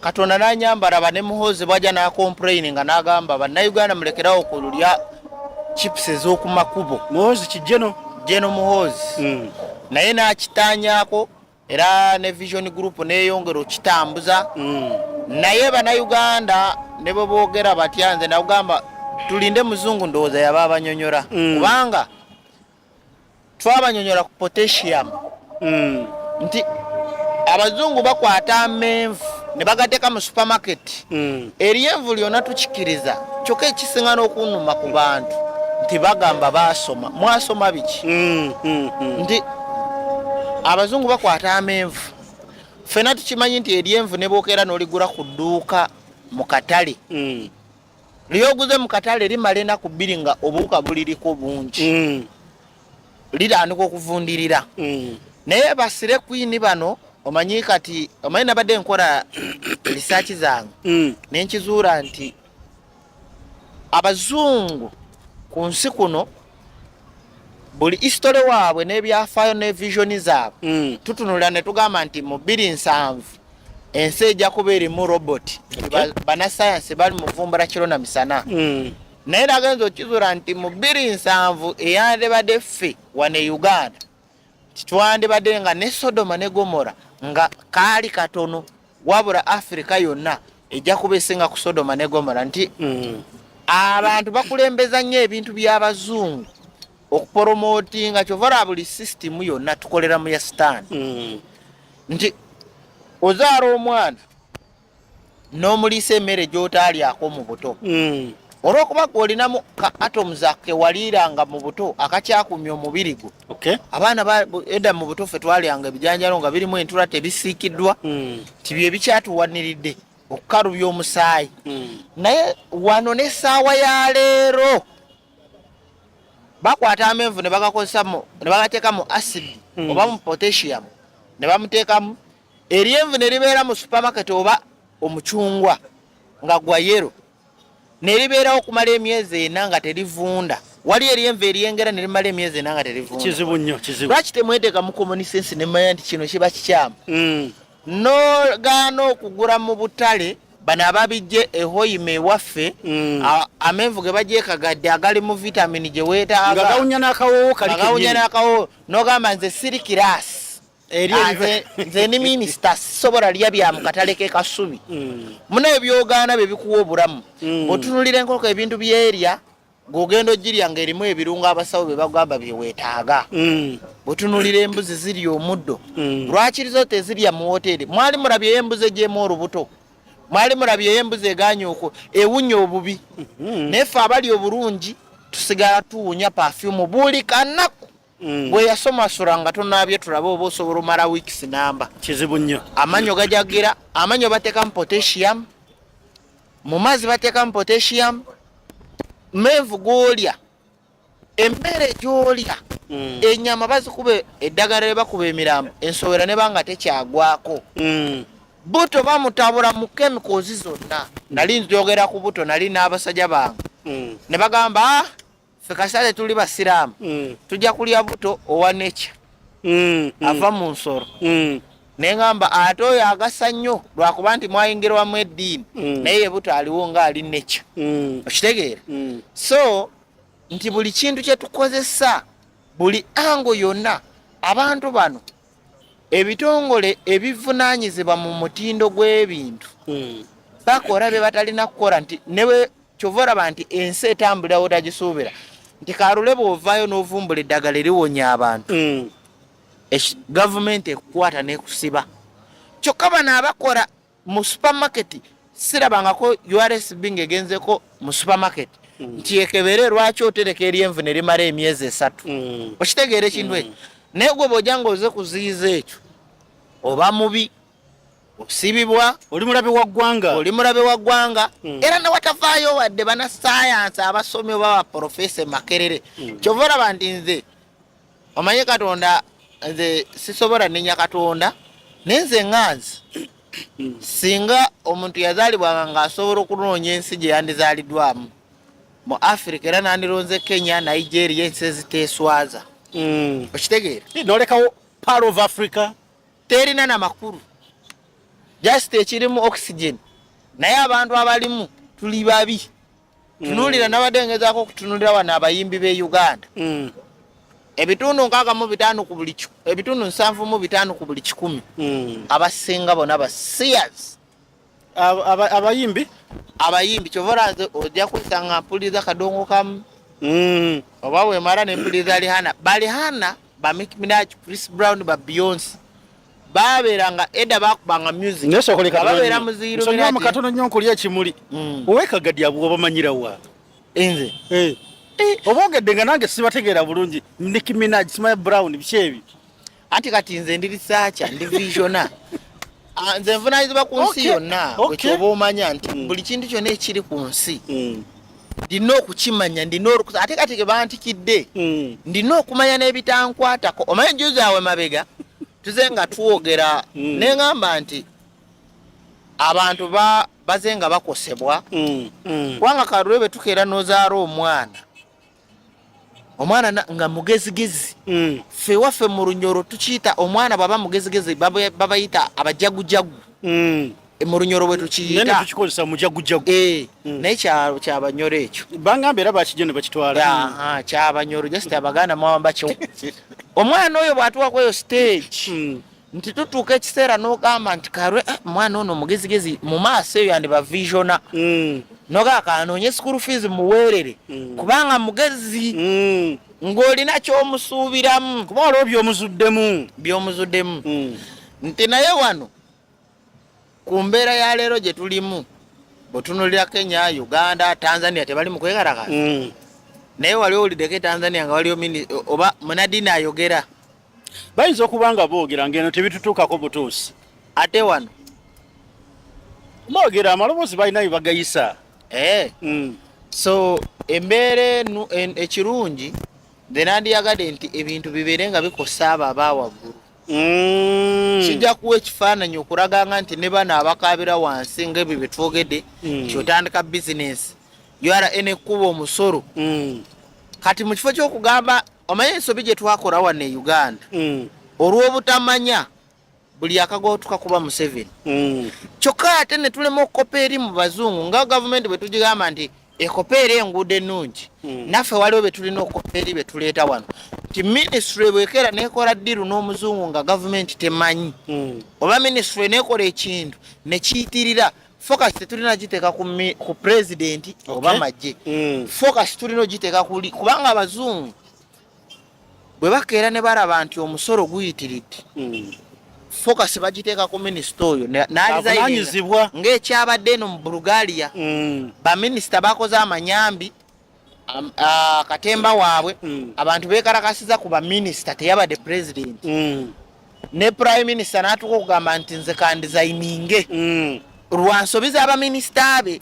Katonda n'anyambala bane muhozi bwajja n'akomplaini nga n'agamba bannayuganda mulekerawo kululya chips ez'oku makubo muhozi kijeno muhozi naye n'akitaanyako era ne Vision Group n'eyongera okitambuza naye bannayuganda ne bwe boogera batya nze nagamba tulinde muzungu ndowooza yaba abanyonyola kubanga twabanyonyola ku potassium nti abazungu bakwata amenvu ne bagateeka mu supermarket eryenvu lyonna tukikiriza kyokka ekisinga n'okunuma ku bantu nti bagamba basoma mwasoma biki nti abazungu bakwata amenvu ffena tukimanyi nti eryenvu ne bookera n'oligula ku dduuka mu katale lyoguze mu katale limala ennaku 2 nga obuwuka buliriko bungi litandika okuvundirira naye basire kwini bano omanyi kati omanyi nabadde nkola research zange nenkizuula nti abazungu ku nsi kuno buli history waabwe n'ebyafaayo ne visioni zaabwe tutunulira ne tugamba nti mu 2007 ensi ejja kuba erimu robot bannasayansi bali mu kuvumbula kiro na misana naye nagenza okizuula nti mu 2007 eyandibadde ffe wane Uganda titwandibadde nga ne Sodoma ne Gomora nga kaali katono wabula Afrika yonna ejja kuba esinga ku Sodoma ne Gomora nti abantu bakulembeza nnyo ebintu by'abazungu okupromotinga kyovala buli system yonna tukolera mu ya sitaani nti ozaala omwana n'omuliisa emmere gy'otaalyako mu buto olw'okuba olinamu ka atoms akewaliiranga mu buto akakyakumya omubiri gwo abaana edda mu buto ffe twalyanga ebijanjalo nga birimu entula tebisiikiddwa tibyo ebikyatuwaniridde okukalubya omusaayi naye wano n'essaawa ya leero bakwata amenvu ne bagakozesa ne bagateeka mu acid oba mu potassium ne bamuteekamu eryenvu ne libeera mu supermarket oba omucungwa nga gwa yero ne libeerawo okumala emyezi 4 nga terivunda wali eryenvu eryengera ne limala emyezi 4 nga terivunda kizibu nnyo kizibu lwaki temweteeka mu common sense ne mmanya nti kino kiba kikyamu nogaana okugula mu butale bano ababijje ehoyime ewaffe amenvu ge bagyekagadde agali mu vitamini gye weetaaga nga gawunya n'akawowo n'ogamba nze siri kirasi nze ni minisita sisobola lya bya mu katale ke kasubi muno ebyogaana bye bikuwa obulamu bw'otunulira enkoko ebintu byerya ng'ogenda ogirya ng'erimu ebirungo abasawo bye bagamba bye weetaaga bw'otunulira embuzi zirya omuddo lwaki zo tezirya mu woteeri mwali mulabyeyo embuzi egyemu olubuto mwali mulabyeyo embuzi eganye okwo ewunya obubi naye ffe abali obulungi tusigala tuwunya pafyumu buli kanaku bwe yasomasula nga tunaabye tulabe oba osobola omala wiikisi namba kizibu nnyo amanyo gajagira amanyo bateekamu potassium mu mazzi bateekamu potassium menvu gwolya emmere gyolya ennyama bazikuba eddagala lye bakuba emirambo ensowera ne banga tekyagwako buto bamutabula mu kemikozi zonna nali nzogera ku buto nali n'abasajja bange ne bagamba ffe kasale tuli basiraamu tujja kulya buto owa necha ava mu nsoro neŋŋamba ate oyo agasa nnyo lwakuba nti mwayingirwamu eddiini naye ye buto aliwo ng'ali necha okitegeera so nti buli kintu kye tukozesa buli ango yonna abantu bano ebitongole ebivunaanyizibwa mu mutindo gw'ebintu bakola bye batalina kukola nti newe kyova olaba nti ensi etambulirawo tagisuubira nti kalule bw'ovaayo n'ovumbula eddagala eriwonya abantu gavumenti ekukwata n'ekusiba kyokka bano abakola mu supamaketi sirabangako URSB ng'egenzeko mu supamaketi nti ekebere lwaki otereka eryenvu ne limala emyezi 3 okitegeera ekintu ekyo naye gwe bw'ojja ng'oze kuziyiza ekyo oba mubi osibibwa oli mulabe wa ggwanga era nawatavaayo wadde bannasayansi abasomi oba baprofesa makerere kyova olaba nti nze omanye katonda nze sisobola nenya katonda naye nze ŋŋanzi singa omuntu yazaalibwanga ng'asobola okunoonya ensi gye yandizaaliddwamu mu Africa era nandironze Kenya Nigeria ensi eziteeswaza okitegeera nolekawo part of Africa terina na makulu just ekirimu oxygen naye abantu abalimu tuli babi tunulira nabadde ngezaako okutunulira wano abayimbi b'e Uganda ebitundu 65 ku buli ebitundu 75 ku buli 100 abasinga bona basiyas abayimbi kyovora ojja kusanga mpuliza kadongo kamu oba wemala nempuliza Rihanna ba Nicki Minaj, Chris Brown, ba Beyonce babeeranga edda bakubanga music babeera muziiro songa makatono nnyo nkulya kimuli owekagadde abo bamanyirawa enze obogedde nga nange sibategeera bulungi Nicki Minaj, Smile Brown bikyebi anti kati nze ndi researcher ndi visiona nze nvunaanyizibwa ku nsi yonna bwekyoba omanya nti buli kintu kyonna ekiri ku nsi ndina okukimanya ndina ate kati ke bantikidde ndina okumanya n'ebitankwatako omanye juzi awe mabega tuze nga twogera neŋŋamba nti abantu baze nga bakosebwa kubanga kalule bwe tukeera n'ozaala omwana nga mugezigezi ffe waffe mu Lunyoro tukiyita omwana bwaba mugezigezi babayita abajagujagu mu Lunyoro bwe tukiyita tukikozesa mujagujagu naye kyabanyoro ekyo bangamba era bakijjo ne bakitwala kyabanyoro just Abaganda mwawamba kyo omwana oyo bw'atuuka eyo stage nti tutuuka ekiseera n'ogamba nti kalwe omwana ono mugezigezi mu maaso eyo yandiba visiona nogaka anoonye school fees muweerere kubanga mugezi ng'olina ky'omusuubiramu kuba olwo by'omuzuddemu nti naye wano ku mbeera ya leero gye tulimu bwetunulira Kenya, Uganda, Tanzania tebali mu kwekalakaza naye wali owuliddeko Tanzania nga waliyo oba Munadini ayogera bayinza okuba nga boogera ngeno tebitutuukako butuusi ate wano boogera amaloboozi balina bye bagayisa so embeera ekirungi then andiyagadde nti ebintu bibeere nga bikosa abo abawaggulu. Kijja kuwa ekifaananyi okulaganga nti ne bano abakaabira wansi ng'ebyo bye twogedde kyotandika bizinesi URN ekkuba omusolo. Kati mu kifo ky'okugamba omanyi ensobi gye twakola wano e Uganda olw'obutamanya buli akago tukakuba Museveni. Kyokka ate ne tulema okukopa eri mu bazungu nga gavumenti bwe tugigamba nti ekopeera enguudo ennungi naffe waliwo be tulina okukopa eri be tuleeta wano nti minisitule bwekera nekola ddiru n'omuzungu nga gavumenti temanyi oba minisitule nekola ekintu ne kiyitirira focus tetulina giteeka ku pulezidenti oba magye. Focus tulina ogiteeka kuli kubanga abazungu bwe bakeera ne baraba nti omusolo guyitiridde focus bagiteeka ku minisita oyo n'alizayizibwa ng'ekyabadde eno mu Bulgaria. Baminisita bakoze amanyambi katemba waabwe abantu beekarakasiza ku baminisita teyabadde pulezidenti ne prime minister n'atuuka okugamba nti nze kandizayininge lwansobi z'abaminisita be.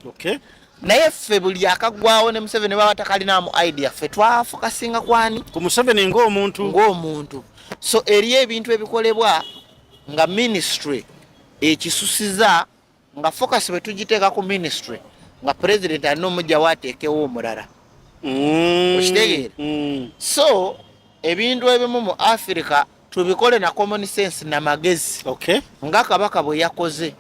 Naye ffe buli akaggwawo ne Museveni baba takalinamu idea ffe twafokasinga kwani ku Museveni ng'omuntu. So eri ebintu ebikolebwa nga ministry ekisusiza nga focus bwe tugiteeka ku ministry nga president alina omujja waateekewo omulala. Okitegeera? So ebintu ebimu mu Africa tubikole na common sense na magezi. Nga Kabaka bwe yakoze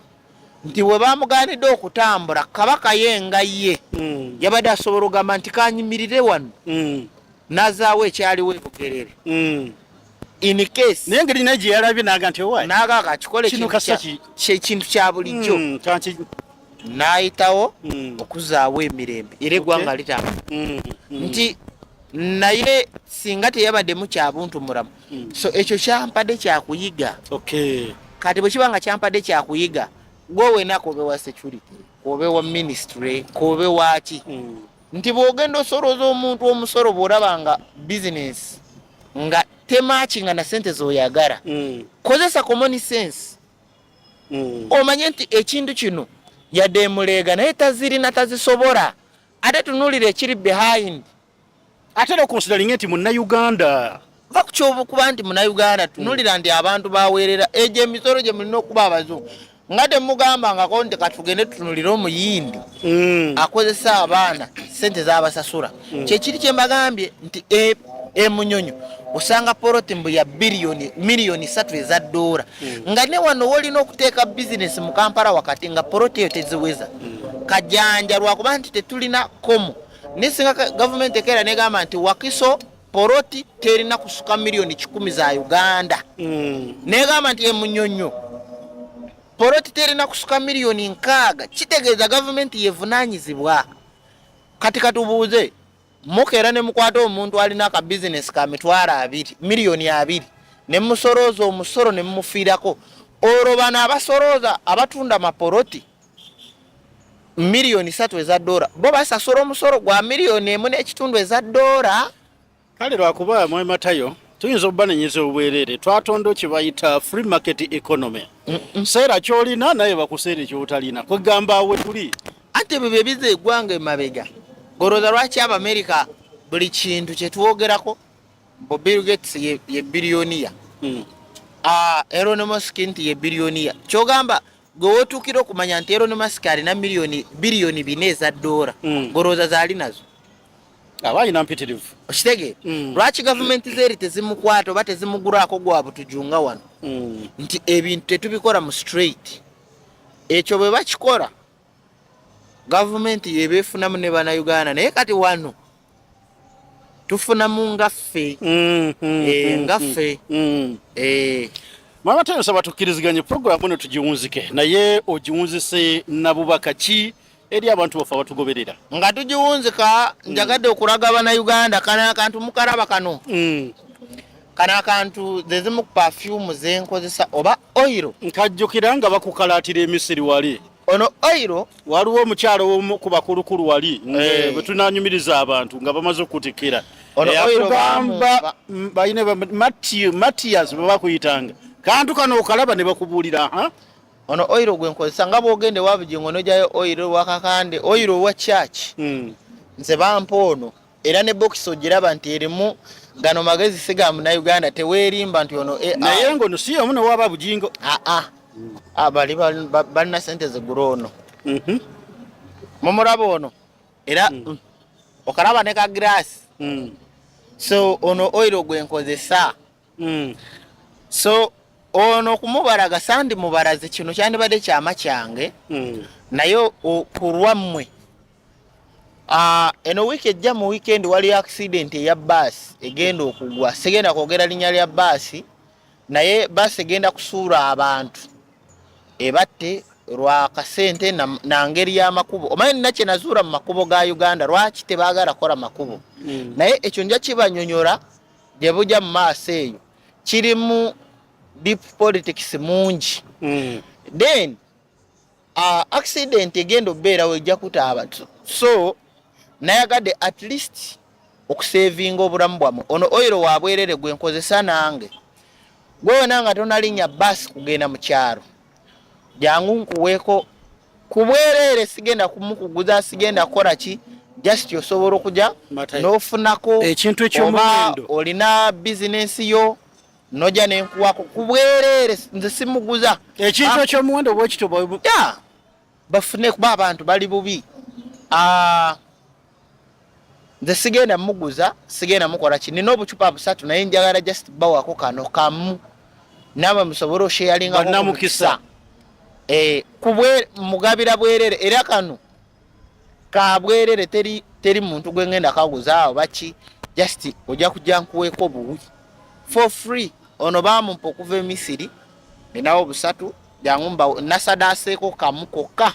nti we bamugaanidde okutambula Kabaka yenga ye yabadde asobola okugamba nti kanyimirire wano n'azaawo ekyaliwo ebugerere. In case nengeri naye gye yalabye naga nti owaye naga akikole ekintu kya bulijjo n'ayitawo okuzaawo emirembe era eggwanga litambula nti naye singa teyabaddemu kya buntu mulamu. So ekyo kyampadde kyakuyiga. Kati bwe kiba nga kyampadde kyakuyiga gwe weenako obe wa security obe wa ministry obe waaki nti bw'ogenda osolooza omuntu omusolo bw'olaba nga business nga temachinga na sente zoyagala kozesa common sense. Omanye nti ekintu kino yadde mulega naye tazirina tazisobola ate tunulira ekiri behind ate no considering nti Munnayuganda vakukyobo kuba nti Munnayuganda tunulira nti abantu baweerera eje emisolo gye mulina okuba abazungu nga temugamba nga konti katugende tunulira omuyindi akozesa abaana sente z'abasasula kyekiri kye mbagambye nti Munyonyo osanga poloti mbu ya miliyoni 3 eza dola nga ne wano wolina okuteeka business mu Kampala wakati nga poloti eyo teziweza kajanja lwakuba nti tetulina komo nisinga government ekera negamba nti Wakiso poloti terina kusuka miliyoni 10 za Uganda negamba nti Munyonyo poloti terina kusuka miliyoni 6 kitegeeza government yevunanyizibwa. Kati katubuuze mukeera ne mukwata omuntu alina aka business ka mitwalo 2 miliyoni 2 ne musorooza omusoro ne mumufiirako olwo bano abasorooza abatunda maporoti miliyoni 3 eza dola bo basasula omusoro gwa miliyoni 1.5 eza dola. Kale lwakuba Mwai Matayo tuyinza okubanenyiza obwerere twatonda kibayita free market economy. Seera kyolina naye bakuseera ekyotalina kwegamba we tuli ate bwe bize eggwanga emabega. Goroza lwaki America buli kintu kye tuwogerako Bill Gates ye biliyoniya Elon Musk nti ye biliyoniya kyogamba gwe wotuukira okumanya nti Elon Musk alina biliyoni 4 eza dola goroza zaali nazo abayina mpitirivu okitegeera lwaki gavumenti zeeri tezimukwata oba tezimuguraako gwa butujunga wano nti ebintu tetubikola mu straight ekyo bwe bakikola gavumenti yebeefunamu ne Bannayuganda naye kati wano tufunamu ngaffe ngaffe Mama Tayo saba tukkiriziganye programu eno tugiwunzike naye ogiwunzise na bubaka ki eri abantu bafa batugoberera nga tugiwunzika njagadde okulaga Bannayuganda kana akantu mukalaba kano kana akantu zezimu perfume zenkozesa oba oil nkajjukira nga bakukalaatira emisiri wali ono oil waliwo omukyalo omu ku bakulukulu wali bwe tunanyumiriza abantu nga bamaze okutikira ono oil bamba bayine Matias bakuyitanga kantu kano okalaba ne bakubuulira ono oil gwenkozesa nga bwogende wabujingo nojayo oil wakakande oil wa church nze bampa ono era ne box ogiraba nti erimu gano magezi siga mu Uganda tewerimba nti ono naye ngono si omuno waba bujingo bali balina sente zigurono mumurabo ono era okaraba ne ka glass so ono oil gwenkozesa so ono kumubaraga sandi mubaraze kino kyandibadde kyama kyange nayo kurwamwe eno week ejja mu weekend wali accident ya bus egenda okugwa segenda kwogera linnya lya bus naye bus egenda kusuura abantu ebatte lwa kasente na ngeri ya makubo omanyi nache nazuura mu makubo ga Uganda lwaki tebaagala kola makubo naye ekyo nja kibanyonyola gye bujja mu maaso eyo kirimu deep politics mungi then accident egenda obeera wejja kutaaba so nayagadde at least okusavinga obulamu bwammwe ono oiro wabwerere gwe nkozesa nange gwe nanga tonalinya basi kugenda mu kyalo jangu nkuweeko kubwerere sigenda kumukuguza sigenda kola ki just osobola okujja n'ofunako ekintu ekyomuwendo olina business yo noja nenkuwako kubwerere nze simuguza ekintu ekyomuwendo bwekito bafune kuba abantu bali bubi nze sigenda muguza sigenda mukola ki nina obucupa busatu naye njagala just bawako kano kamu nawe musobole osharinga namukisa kubwe mugabira bwerere era kano ka bwerere teri muntu gwe ngenda kaguza awo baki just ojja kujja nkuweeko buwi for free ono bamumpa okuva e Misiri ninawo busatu jangumba nasadaseeko kamu kokka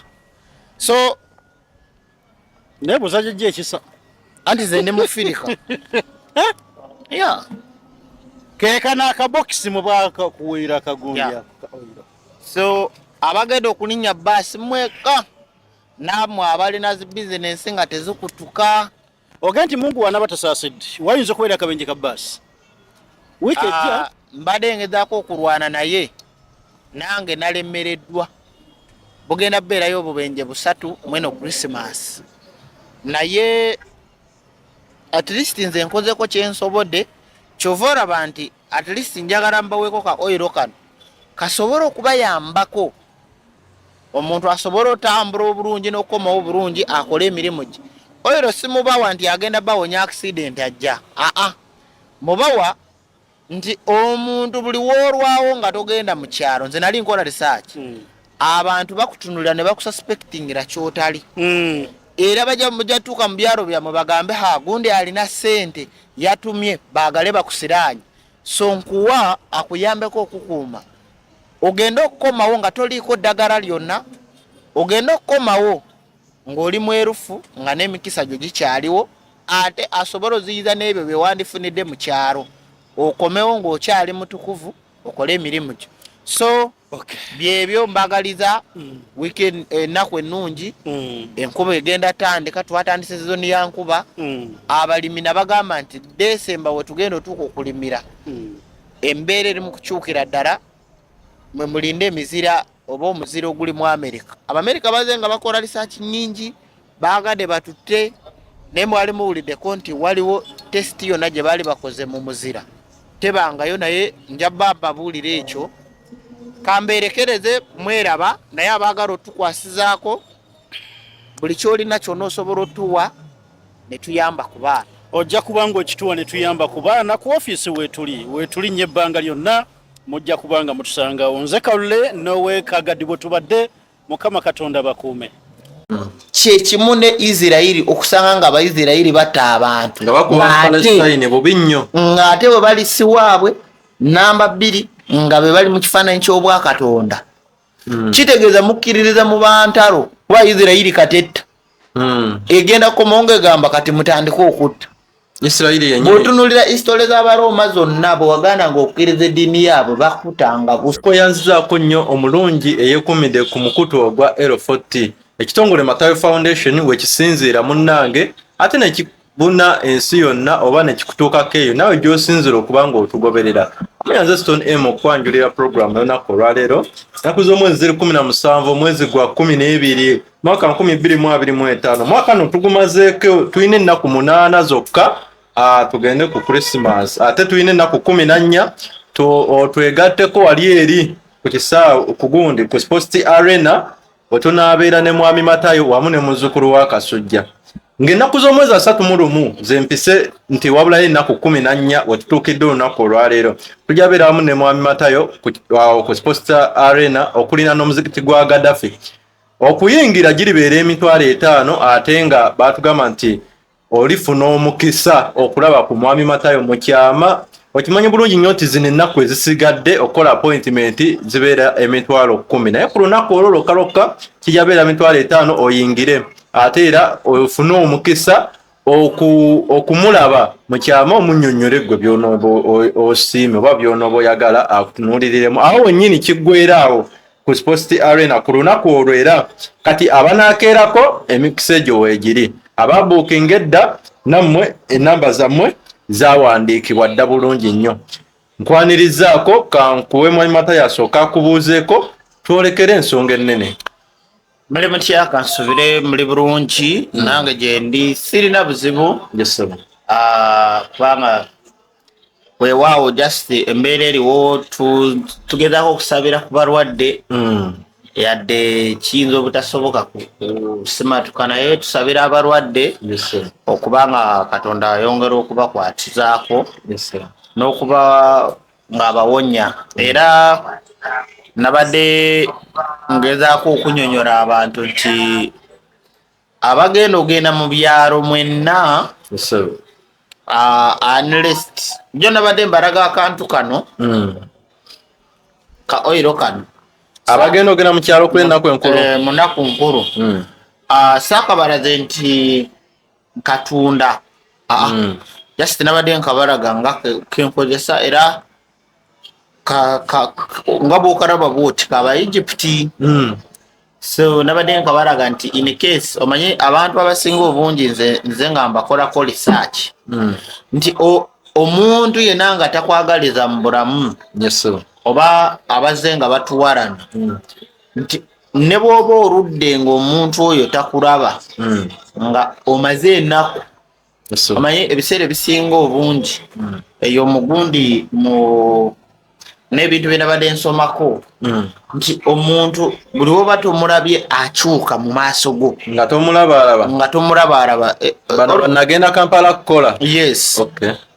so nebuza gye ekisa anti ze ne mufirika kekana akabokisi mu bwaka kuwira kagumbya so abagenda okulinya basi mweka namwe abalina zi business nga tezikutuka ogenti Mungu wanaba tasasidde wayinza okubeera akabenje ka basi wikejja mbadde ngezaako okulwana naye nange nalemereddwa bugenda beerayo obubenje busatu mweno Christmas naye at least nze nkozeko kyensobodde kyova olaba nti at least njagala mbaweeko ka oil kano kasobola okubayambako omuntu asobola otambula obulungi n'okukomawo obulungi akole emirimu gye oil simubawa nti agenda bawonya accident ajja mubawa nti omuntu buli woolwawo nga togenda mu kyalo nze nali nkola research abantu bakutunulira ne bakususpectingira kyotali era bajja tuuka mu byalo byamwe bagambe gundi alina sente yatumye baagale bakusiranye so nkuwa akuyambeko okukuuma ogenda okukomawo nga toliiko ddagala lyonna ogenda okukomawo ng'oli mwerufu nga n'emikisa gyo gikyaliwo ate asobola oziyiza n'ebyo bye wandifunidde mu kyalo okomewo ng'okyali mutukuvu okole emirimu gyo so byebyo mbagaliza weekend ennaku ennungi enkuba egenda tandika twatandise sizoni ya nkuba abalimi nabagamba nti Desemba we tugenda otuuka okulimira embeera eri mu kukyukira ddala mwe mulinde emizira oba omuzira oguli mu Amerika Abamerika baze nga bakola research nyingi baagadde batutte naye mwali muwuliddeko nti waliwo test yonna gye baali bakoze mu muzira tebangayo naye njabba babuulira ekyo kamberekereze mweraba naye abaagala otukwasizaako buli kyolina kyonna osobola otuwa ne tuyamba ku baana ojja kubanga okituwa ne tuyamba ku baana ku ofiisi weetuli nnyo ebbanga lyonna mujja kubanga mutusangawo nze Kalule noweekagadi bwe tubadde Mukama Katonda bakuume kyekimu ne Isirayiri okusanga nga Abaisirayiri batta abantu nga bakuba Palestine bubi nnyo ng'ate bwe bali siwaabwe namba 2 nga be bali mu kifaananyi ky'Obwakatonda kitegeeza mukkiririza mu bantalo kuba Isirayiri katetta egenda kukomawo ng'egamba kati mutandike okutta Isirayiri yennyini bw'otunuulira hisitole z'Abaroma zonna bwe waganda ng'okkiriza eddiini yaabwe bakutanga ko yanzizaako nnyo omulungi eyeekumidde ku mukutu ogwa L40 ekitongole Matayo Foundation wekisinziira munnange ate nekibuna ensi yonna oba nekikutuukako eyo nawe gy'osinzira okuba ng'otugoberera amuyanze Stone M okwanjulira programu y'olunaku olwaleero ennaku z'omwezi 17 omwezi gwa 12 mwaka 2025 mwaka no tugumazeeko tulina ennaku 8 zokka tugende ku Christmas ate tuyine ennaku 14 twegatteko wali eri ku kisaawe kugundi ku Sports Arena wetunaabeera ne Mwami Matayo wamu ne muzzukulu wa Kasujja ng'ennaku z'omwezi 31 zempise nti wabulayo ennaku 14 wetutuukidde olunaku olwaleero tujja beera wamu ne Mwami Matayo ku Sports Arena okulina n'omuzikiti gwa Gaddafi okuyingira giribeera $50 ate nga baatugamba nti olifuna omukisa okulaba ku Mwami Matayo mu kyama okimanyi bulungi nnyo nti zino ennaku ezisigadde okukola appointment zibeera $10 naye ku lunaku olwo lwokalokka kijja beera $50 oyingire ate era ofune omukisa okumulaba mu kyama omunnyonnyole gwe by'onooba osiime oba by'onooba oyagala akutunuuliremu awo wennyini kiggweeraawo ku Sports Arena ku lunaku olwo era kati abanaakeerako emikisa egyo weegiri ababuukinga edda nammwe enamba zammwe zaawandiikibwa dda bulungi nnyo nkwanirizaako kankuwe Mwami Matayo asooka akubuuzeeko twolekere ensonga ennene muli mutya kansubire muli bulungi nange gye ndi sirina buzibu kubanga weewaawo just embeera eriwo tugezaako okusabira ku balwadde yadde kiyinza obutasoboka kusimatuka naye tusabira abalwadde okubanga Katonda ayongera okubakwatizaako n'okuba ng'abawonya era nabadde ngezaako okunyonyola abantu nti abagenda ogenda mu byalo mwenna unless jo nabadde mbalaga akantu kano ka oiro kano abagenda ogenda mu kyalo kuli ennaku enkulu mu nnaku nkulu saakabalaze nti katunda just nabadde nkabalaga nga kenkozesa era nga bw'okalaba bwoti kaba Egypt so nabadde nkabalaga nti in case omanyi abantu abasinga obungi nze nga mbakolako research nti omuntu yenna nga takwagaliza mu bulamu oba abazze nga batuwalana nti ne bw'oba oludde ng'omuntu oyo takulaba nga omaze ennaku omanyi ebiseera ebisinga obungi eyo omugundi n'ebintu bye nabadde nsomako nti omuntu buli woba tomulabye akyuka mu maaso go nga tomulabaalaba nagenda Kampala kukola yes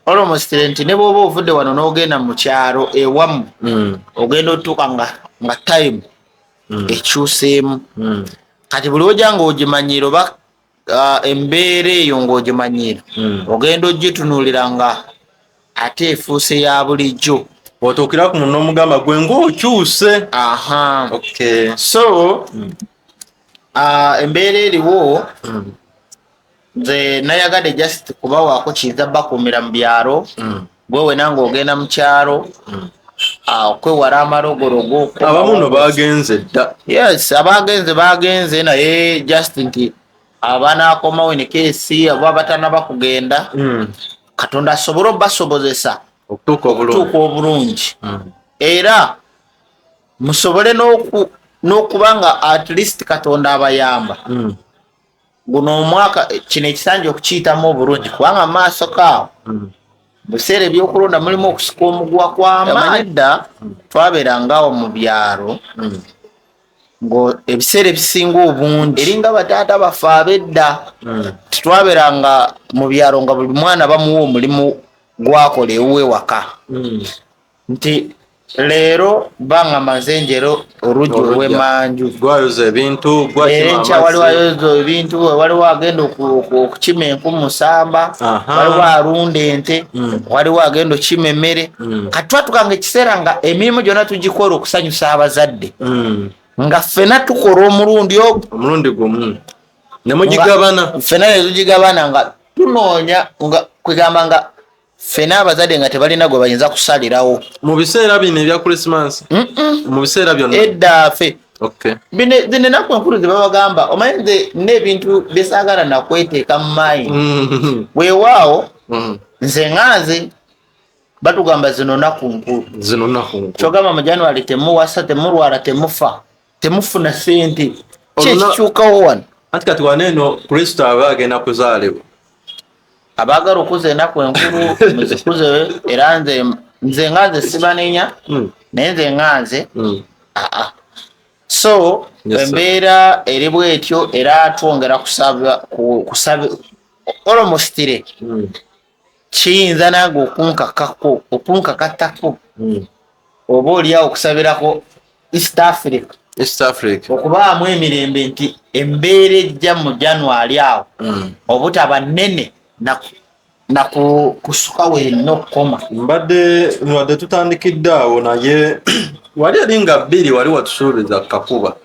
almost nti ne bw'oba ovudde wano n'ogenda mu kyalo ewamu ogenda otuuka nga time ekyuseemu kati buli ojja ng'ogimanyira oba embeera eyo ng'ogimanyira ogenda ogitunuulira nga ate efuuse ya bulijjo otuukira ku muno omugamba gwe ng'okyuse so embeera eriwo nze nayagadde just kubawaako kiyinza bakuumira mu byalo gwe wena ng'ogenda mu kyalo okwewala amalogologo abamu no bagenze dda yes bagenze naye just nti abanaakomawo enikeesi abo abatanaba kugenda Katonda asobole obasobozesa okutuuka obulungi era musobole n'okuba nga at least Katonda abayamba guno omwaka kino ekisanja okukiyitamu obulungi kubanga mu maaso kaawo buseera ebyokulonda mulimu okusika omugwa kw'amaanyi dda twabeerangawo mu byalo ebiseera ebisinga obungi eringa bataata baffe ab'edda titwabeeranga mu byalo nga buli mwana bamuwa omulimu gwakola ewuwe waka nti leero banga mazenjero oluggi olw'emanju gwayoza ebintu enkya waliwo ayoza ebintu waliwo agenda okukima enku musamba waliwo alunda ente waliwo agenda okima emmere kati twatukanga ekiseera nga emirimu gyonna tugikola okusanyusa abazadde nga ffena tukola omulundi gumu nemugigabana ffena netugigabana nga tunoonya nga kwegamba nga ffena abazadde nga tebalina gwe bayinza kusalirawo mu biseera bino ebya Christmas mu biseera byonna edda ffe zino ennaku enkulu ze babagamba omanyi nze n'ebintu byesaagala nakweteeka mu mayi weewaawo nze nganze batugamba zino nnaku nkulu kyogamba mu January temuwasa temulwala temufa temufuna ssente kyekikyukawo wano anti kati wano eno Kristo aba agenda kuzaalibwa abagala okuza enaku enkulu muzikuze era nze nganze sibanenya naye nze nganze so embeera eri bwetyo era twongera kusaba olomostire kiyinza nange okunkakatako oba oliawo okusabirako East Africa okubaamu emirembe nti embeera ejja mu January awo obutaba nnene nakusuka wenna okukoma. Mbadde tutandikidde awo naye wali ali nga 2 wali watusuubiza kakuba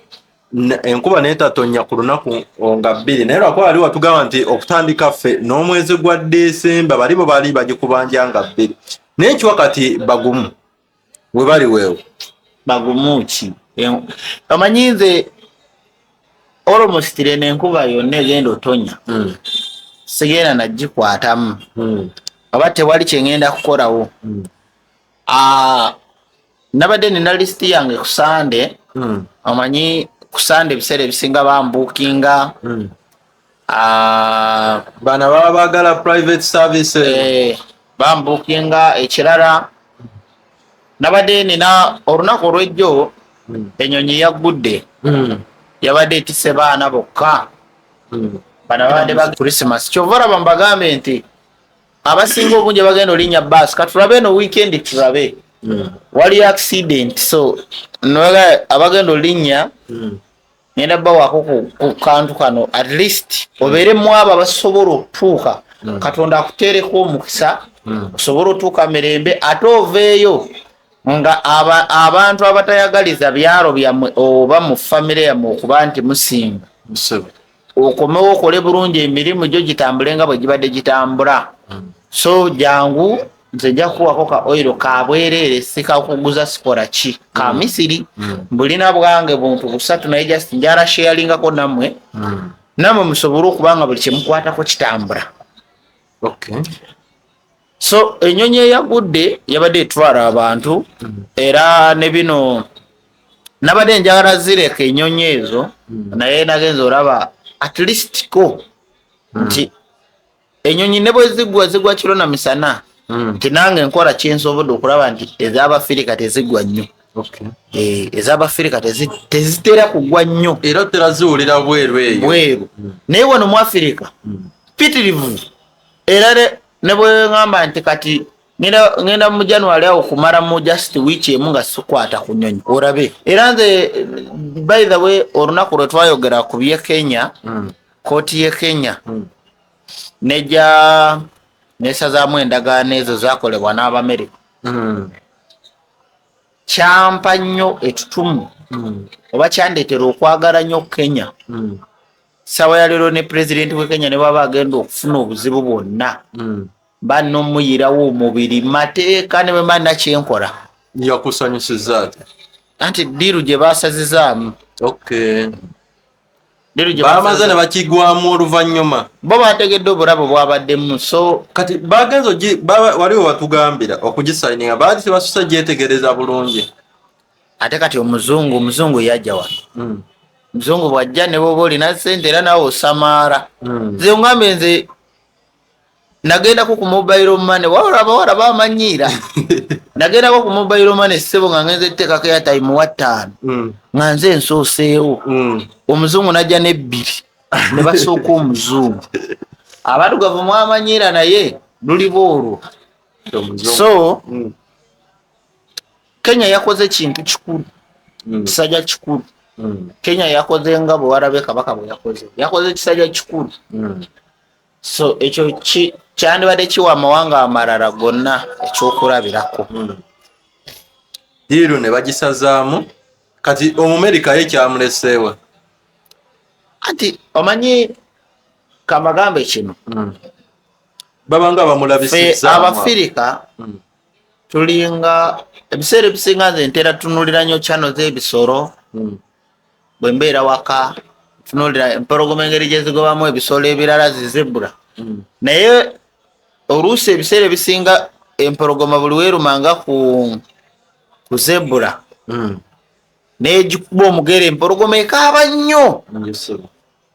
enkuba neetatonya ku lunaku nga 2 naye lwakuba wali watugamba nti okutandika ffe n'omwezi gwa Desemba balibo bali bagikubanja nga 2 naye ekiwakati bagumu we bali weewo bagumu ki omanyi nze almost n'enkuba yonna egenda otonya sigenda nagikwatamu oba tewali kyengenda kukorawo. Nabadde nina listi yange ku Sunday omanyi ku Sunday ebiseera ebisinga bambuukinga bana baba baagala private services bambuukinga. Ekirala nabadde nina olunaku olw'ejjo enyonyi yaggudde yabadde etisse baana bokka bana babadde ba Christmas. Kyova olaba mbagambe nti abasinga obungi bagenda olinnya bus katulabe no weekend tulabe wali accident so noga abagenda olinnya ngenda bawako ku kantu kano at least obeere mu abo abasobola okutuuka Katonda akuteereko omukisa osobola otuuka mirembe ate oveeyo nga abantu abatayagaliza byalo byammwe oba mu famire yammwe okuba nti musimba okomewo okole bulungi emirimu gyo gitambule nga bwe gibadde gitambula. So jangu nze nja kuwako ka oil ka bwereere sikakuguza sikola ki ka Misiri bulina bwange buntu busatu naye just njala sharingako nammwe namwe musobole okubanga buli kyemukwatako kitambula. So enyonyi eyagudde yabadde etwala abantu era ne bino nabadde njagala zireka enyonyi ezo naye nagenza olaba at least ko nti enyonyi ne bwe zigwa kiro na misana nti nange nkola kyensobodde okulaba nti ez'Abafirika tezigwa nnyo. Ez'Abafirika tezitera kugwa nnyo era teraziwulira bweru naye wano mu Afirika pitirivu era ne bwe ngamba nti kati ngenda mu January awo kumara mu just week emu nga sikwata ku nnyonyi orabe. Era nze by the way olunaku lwe twayogera ku bye Kenya kooti ye Kenya neja nesazaamu endagaano ezo zakolebwa n'Abamerika kyampa nnyo etutumu oba kyandeetera okwagala nnyo Kenya. Sawa ya leero ne president we Kenya ne baba agenda okufuna obuzibu bwonna banno muyirawo omubiri mateeka ne bwe mbanna kyenkola yakusanyusiza ate anti diru gye basazizaamu bamaze ne bakigwamu oluvannyuma bo bategedde obulabo bwabaddemu. So kati bagenzo waliwo batugambira okugisayininga baati tebasusa gyetegereza bulungi ate kati omuzungu yajja wano muzungu bwajja ne bwoba olina ssente era nawe osamaara. Nze ongambe nze nagendako ku mobile money wawala bamanyiira nagendako ku mobile money ssebo nga ngenze etteekako ya time wa 5 nga nze nsooseewo omuzungu najja ne 2 ne basooka omuzungu abaddugavu mwamanyiira naye luliba olwo. So Kenya yakoze kintu kikulu kisajja kikulu Kenya yakoze nga bwe warabe kabaka bwe yakoze kisajja kikulu. So ekyo kyandibadde kiwa amawanga amalala gonna ekyokulabirako. diru ne bagisazaamu kati Omumerika ye kyamuleseewa ati omanyi kamagambe kino babanga bamulabisizaamu Abafirika tulinga ebiseera ebisinga nze ntera tunulira nnyo channel z'ebisolo bwe mbeera waka tunulira empologoma engeri gye zigobamu ebisolo ebirala zizebula naye oluusi ebiseera ebisinga empologoma buli weerumanga ku zebula n'egikuba omugere empologoma ekaaba nnyo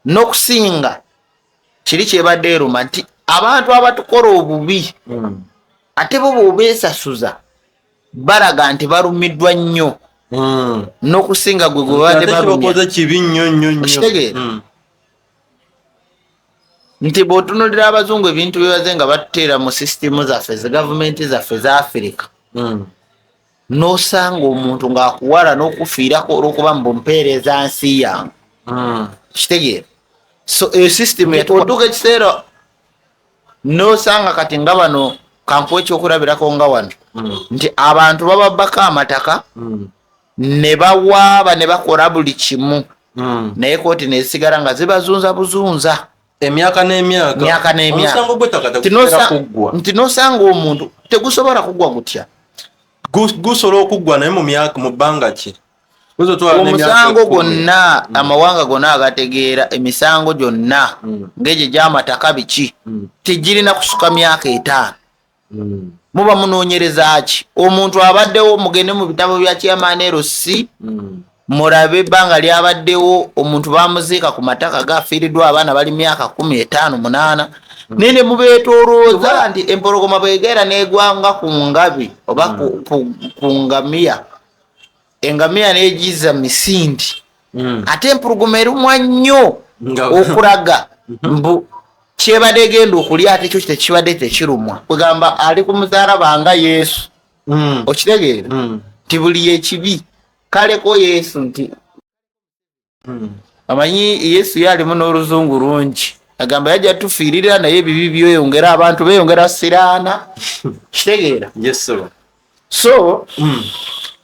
n'okusinga kiri kyebadde eruma nti abantu abatukola obubi ate bo bw'obeesasuza balaga nti balumiddwa nnyo n'okusinga gwe gwe babadde balumya kibi nnyo okitegeera nti bw'otunuulira abazungu ebintu byebaze nga batuteera mu sisitimu zaffe ze gavumenti zaffe za Afirika n'osanga omuntu ng'akuwala n'okufiirako olw'okuba mbumpeereza nsi yange kitegeera so eyo sisitimu otuuka ekiseera n'osanga kati nga bano kankuwa ekyokulabirako nga wano nti abantu bababbako amataka ne bawaaba ne bakola buli kimu naye kooti nesigala nga zibazunza buzunza emyaka n'emyaka nti n'osanga omuntu tegusobola kuggwa gutya gusobola okuggwa naye mu bbanga ki omusango gwonna amawanga gonna agategeera emisango gyonna ng'egyo gy'amataka biki tegirina kusuka myaka 5 muba munoonyereza ki omuntu abaddewo mugende mu bitabo bya chairman LC mulabe ebbanga lyabaddewo omuntu bamuziika ku mataka gafiiriddwa abaana bali myaka 15-8 nene mubeetoolooza nti empologoma bwegeera negwanga ku ngabi oba ku ngamiya engamiya negiza misindi ate empologoma erumwa nnyo okulaga mbu kyebadde egenda okulya ate kyo tekibadde tekirumwa kugamba ali ku musalaba nga Yesu okitegeera nti buli ekibi kaleko Yesu nti amanyi Yesu yalimu n'oluzungu lungi agamba yajja tufiirira naye ebibi byeyongera abantu beyongera siraana kitegeera so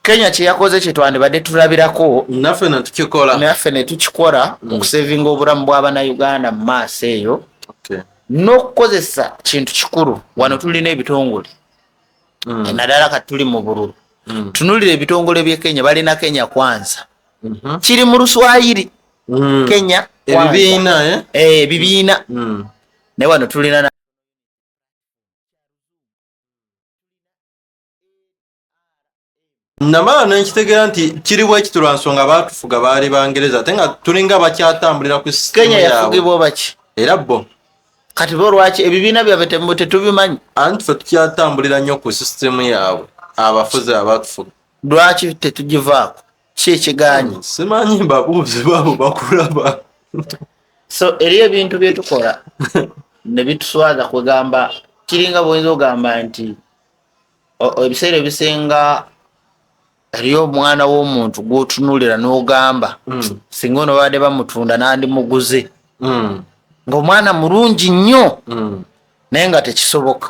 Kenya kyeyakoze kyetwandibadde tulabirako naffe netukikola okusevinga obulamu bw'Abannayuganda mu maaso eyo n'okukozesa kintu kikulu wano tulina ebitongole naddala kati tuli mu bululu tunulira ebitongole by'e Kenya balina Kenya Kwanza kiri mu Luswayiri Kenya ebibiina naye wano tulina namala nenkitegeera nti kiri bwekiti lwa nsonga baatufuga baali Bangereza ate nga tulinga bakyatambulira ku sisitemu Kenya yafugibwa baki era bo kati bo lwaki ebibiina byabwe tetubimanyi anti ffe tukyatambulira nnyo ku sisitemu yaabwe abafuzi abaatufuga lwaki tetugivaako ki ekigaanyi simanyi babuuzi baabo bakulaba so eriyo ebintu byetukola ne bituswaza kwegamba kiringa bwinza ogamba nti ebiseera ebisinga eriyo omwana w'omuntu gw'otunuulira n'ogamba singa ono baadde bamutunda nandimuguze ng'omwana mulungi nnyo naye nga tekisoboka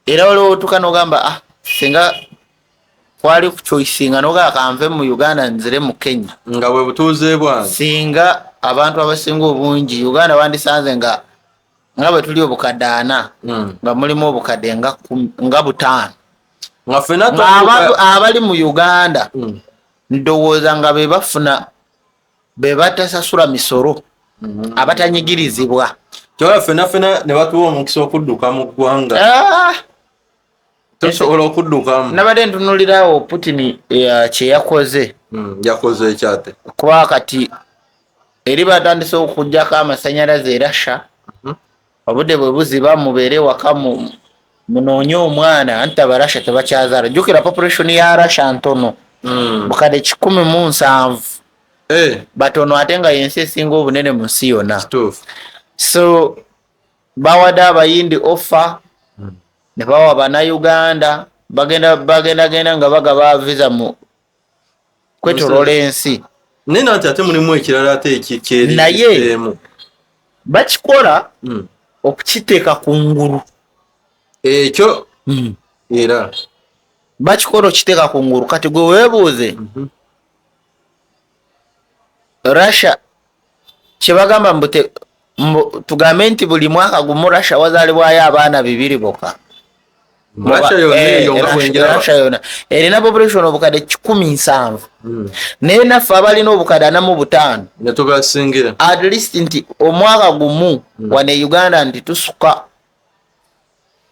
era waliwo otuuka n'ogamba singa kwali kuchoisinga noga kanve mu Uganda nzire mu Kenya nga bwe butuuze bwange singa abantu abasinga obungi Uganda bandisanze nga bwe tuli obukadde 4 nga mulimu obukadde nga 5 nga fena abantu abali mu Uganda ndowooza nga be bafuna be batasasula misoro abatanyigirizibwa kyola fena ne batuwa omukisa okudduka mu ggwanga tosobola okuddukamu nabadde ntunulirawo Putin kye yakoze yakoze ekyate kuba kati eri batandise okujjako amasannyalaze e Russia obudde bwe buziba mubeere waka munoonye omwana anti Abarussia tebakyazaala jjukira population ya Russia ntono bukadde 17 batono ate nga yensi esinga obunene mu nsi yonna so bawadde abayindi offer ne bawa Bannayuganda bagenda nga bagaba visa mu kwetolola ensi nina nti ate mulimu ekirala ate ekikyeri naye bakikola okukiteeka ku ngulu ekyo era bakikola okukiteeka ku ngulu kati gwe weebuuze Russia kyebagamba tugambe nti buli mwaka gumu Russia wazaalibwayo abaana 2 bokka Russia yonna erina population obukadde 17 naye naffe abalina obukadde 45 netubasingira at least nti omwaka gumu wane Uganda nti tusuka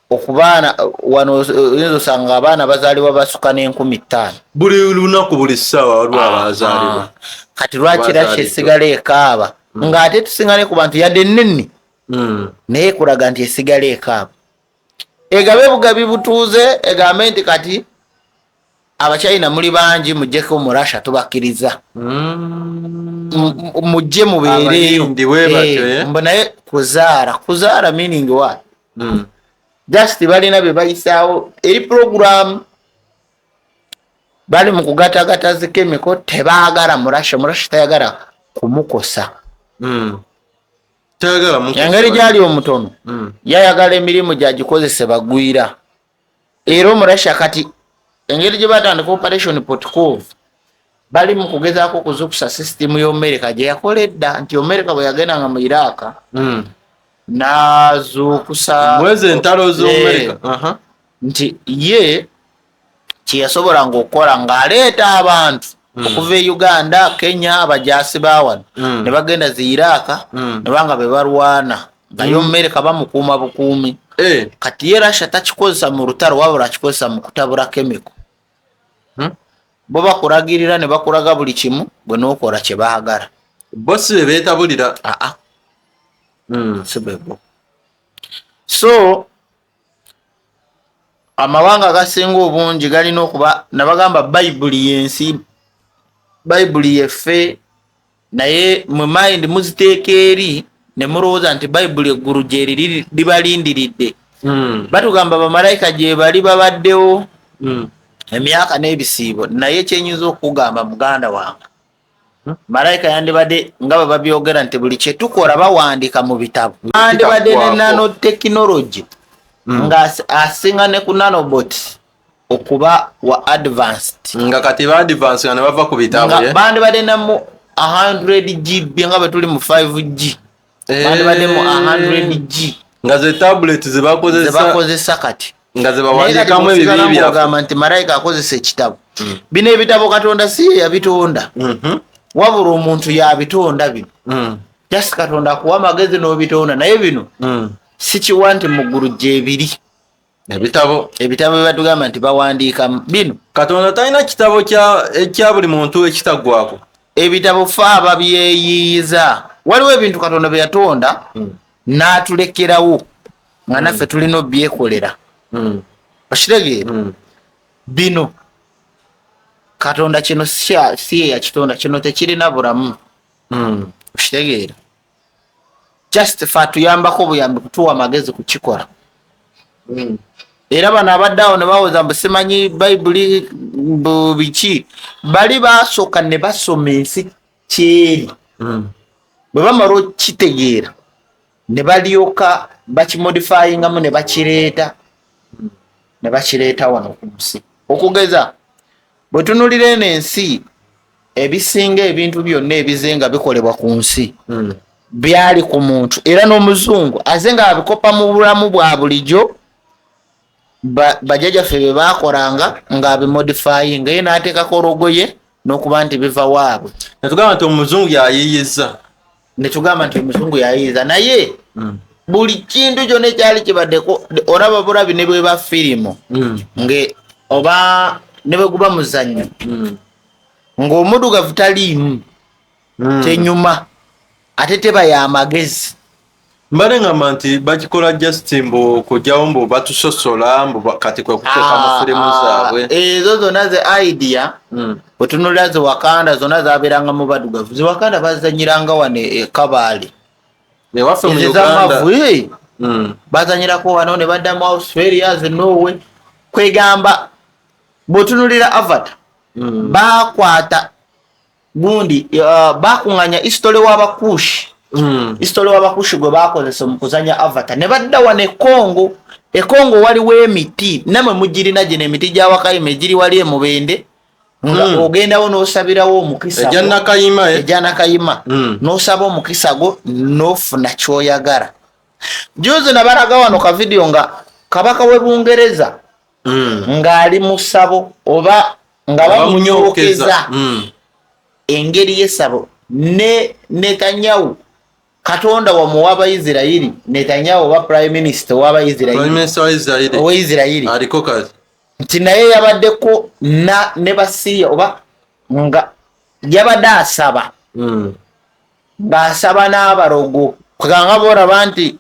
okubaana wano oyinza osanga abaana bazaalibwa basuka n'5000 buli lunaku buli ssaawa waliwo abazaalibwa kati lwaki Russia esigala ekaaba ng'ate tusinga ne ku bantu yadde nnenni naye kulaga nti esigala ekaabo egabe bugabi butuuze egambe nti kati abachina muli bangi mujjeko mu Russia tubakkiriza mujje mubeereyo naye kuzaara meaning what just balina bye bayisaawo eri program bali mu kugatagata zikemiko tebaagala mu Russia tayagala kumukosa engeri gyali omutono yayagala emirimu gyagikozese bagwira era mu Russia kati engeri gye batandika operation Potkov bali mu kugezaako okuzukusa system y'Omerika gye yakoledda nti Omerika bwe yagendanga mu Iraq n'azuukusa mwezi entalo z'Omerika nti ye kye yasobolanga okukola ng'aleeta abantu okuva e Uganda Kenya abajaasi baawano ne bagenda zi Iraq ne banga be balwana nga y'Omerika bamukuuma bukuumi kati ye Russia takikozesa mu lutalo wabula akikozesa mu kutabula kemiko bo bakulagirira ne bakulaga buli kimu bwe n'okola kye baagala bo si be beetabulira si bebo so amawanga agasinga obungi galina okuba nabagamba bayibuli yensi bayibuli yeffe naye mu mind muziteeka eri ne mulowooza nti bayibuli eggulu gye libalindiridde batugamba bamalayika gye bali babaddewo emyaka n'ebisiibo naye kyenyinza okugamba muganda wange malayika yandibadde nga bwe babyogera nti buli kye tukola bawandiika mu bitabo yandibadde ne nanotekinologi nga asinga ne ku nanobot okuba wa advanced nga kati ba advance nga ne bava ku bitabo nga bandibadde namu 100 GB nga bwe tuli mu 5G bandibadde mu 100 G nga ze tablet zebakozesa kati nga ze bawandiikamu ebibiri byagamba nti malayika akozesa ekitabo bino ebitabo Katonda si ye yabitonda wabula omuntu yabitonda bino just Katonda akuwa amagezi n'obitonda naye bino si kiwa nti mu ggulu gye biri ebitabo byebatugamba nti bawandiikamu bino Katonda talina kitabo ekya buli muntu ekitaggwako ebitabo fe ababyeyiiza waliwo ebintu Katonda bye yatonda n'atulekerawo nga naffe tulina obyekolera okitegeera bino Katonda kino si ye yakitonda kino tekirina bulamu okitegeera just fe atuyambako buyambi kutuwa amagezi kukikola era bano abadde awo ne bawoza mbu simanyi bayibuli biki bali basooka ne basoma ensi kyeri bwe bamala okitegeera ne balyoka bakimodifyingamu ne bakireeta wano ku nsi okugeza bwe tunulira eno ensi ebisinga ebintu byonna ebizenga bikolebwa ku nsi byali ku muntu era n'omuzungu aze nga abikopa mu bulamu bwa bulijjo bajjajjaffe be baakolanga ng'abimodifyinga ye n'ateekako olugoye n'okuba nti biva waabwe netugamba nti omuzungu yayiyiza naye buli kintu kyonna ekyali kibaddeko olaba bulabi ne bwe ba firimu oba ne bwe guba muzannyo ng'omuddugavu taliimu kyenyuma ate teba y'amagezi mbale ngamba nti bakikola just mbu kujjawo mbu batusosola mbu kati kwe kuteeka mu firimu zaabwe ezo zonna ze idea bwe tunulira ze Wakanda zonna zaabeeranga mu baddugavu ze Wakanda bazanyiranga wano Kabaale ewaffe mu Uganda bazanyirako wano ne baddamu Australia ze Norway kwegamba bwe tunulira Avatar bakwata gundi bakuŋŋanya history w'abakushi gwe bakozesa mu kuzanya Avatar ne badda wano Ekongo waliwo emiti namwe mugirina gino emiti gya Wakayima egiri wali emubende nga ogendawo n'osabirawo omukisa ejja Nakayima n'osaba omukisa go n'ofuna ky'oyagala juzi nabalaga wano ka video nga kabaka w'e Bungereza ng'ali mu ssabo oba nga bamunyookeza engeri y'essabo ne Netanyahu Katonda wamuwa Abayisirayiri Netanyahu oba prime minister w'Abayisirayiri aliko kazi nti naye yabaddeko ne Basiya oba nga yabadde asaba ng'asaba n'abalogo kuganga boraba nti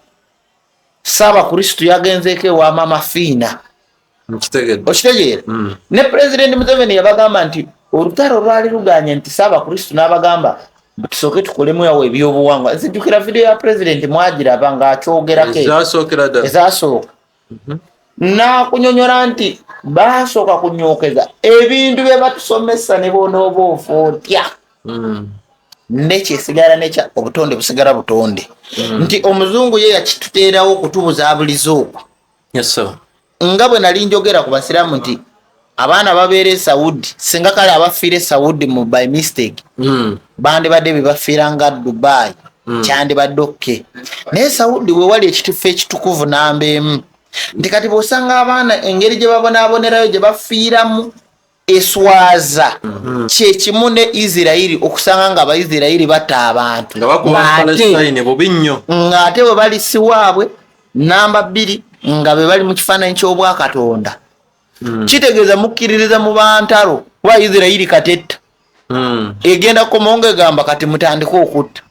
Ssaabakristu yagenzeeko ewa Mama Fiina okitegeera ne President Museveni yabagamba nti olutalo lwali luganye nti Ssaabakristu n'abagamba tusooke tukolemu yawo ebyobuwangwa. Nzijjukira video ya President mwagiraba ng'akyogerako ezasooka n'akunyonyola nti baasooka kunyookeza ebintu bye batusomesa ne bonooba ofootya nekyesigala nekya obutonde busigala butonde nti omuzungu ye yakituteerawo okutubuzaabuliza okwo nga bwe nali njogera ku basiraamu nti abaana babeera e Saudi singa kale abafiira e Saudi mu by mistake bandibadde bye bafiira nga Dubai kyandibadde okke naye Saudi we wali ekituufu ekitukuvu namba emu nti kati bw'osanga abaana engeri gye babonaabonerayo gye bafiiramu eswaza kyekimu ne Isirairi okusanga nga Abaisirairi batta abantu ng'ate bwe bali siwaabwe namba 2 nga be bali mu kifaananyi ky'Obwakatonda kitegeeza mukkiririza mu bantalo wa Isirairi katetta egenda kumonga egamba kati mutandika okutta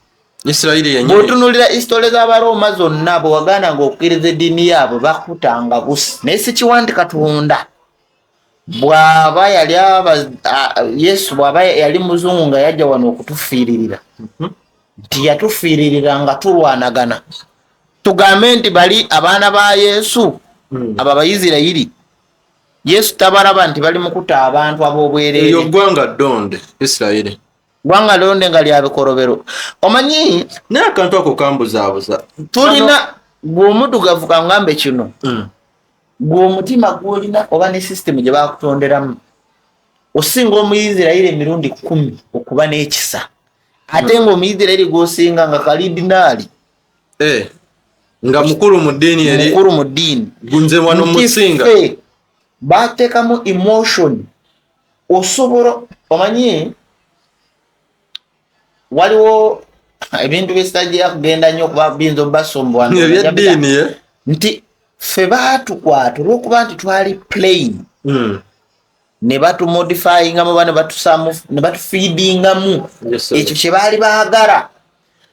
bw'otunuulira isitole z'Abaroma zonna bwe wagaana ng'okkiriza eddiini yaabwe bakutanga busi naye si kiwandi Katonda bw'aba yali Yesu bw'aba yali muzungu nga yajja wano okutufiiririra nti yatufiiririra nga tulwanagana tugambe nti bali abaana ba Yesu abo Abaisirairi Yesu tabalaba nti bali mukutta abantu ab'obwereere eyo ggwanga ddonde Isirairi gwanga londe nga lya bikolobero omanyi naye akantu ako kambuzaabuza tulina gw'omuddugavu kangambe kino gw'omutima gw'olina oba ne system gye bakutonderamu osinga Omuyisirairi emirundi 10 okuba n'ekisa ate ng'Omuyisirairi gw'osinga nga kalidinaali nga mukulu mu ddiini eri mukulu mu ddiini gunze wano musinga bateekamu emotion osobola omanyi waliwo ebintu byekitajja kugenda nnyo okuba biyinza obasombola ebyeddiini nti ffe baatukwata olw'okuba nti twali plain ne batumodifyingamu oba ne batufiidingamu ekyo kye baali baagala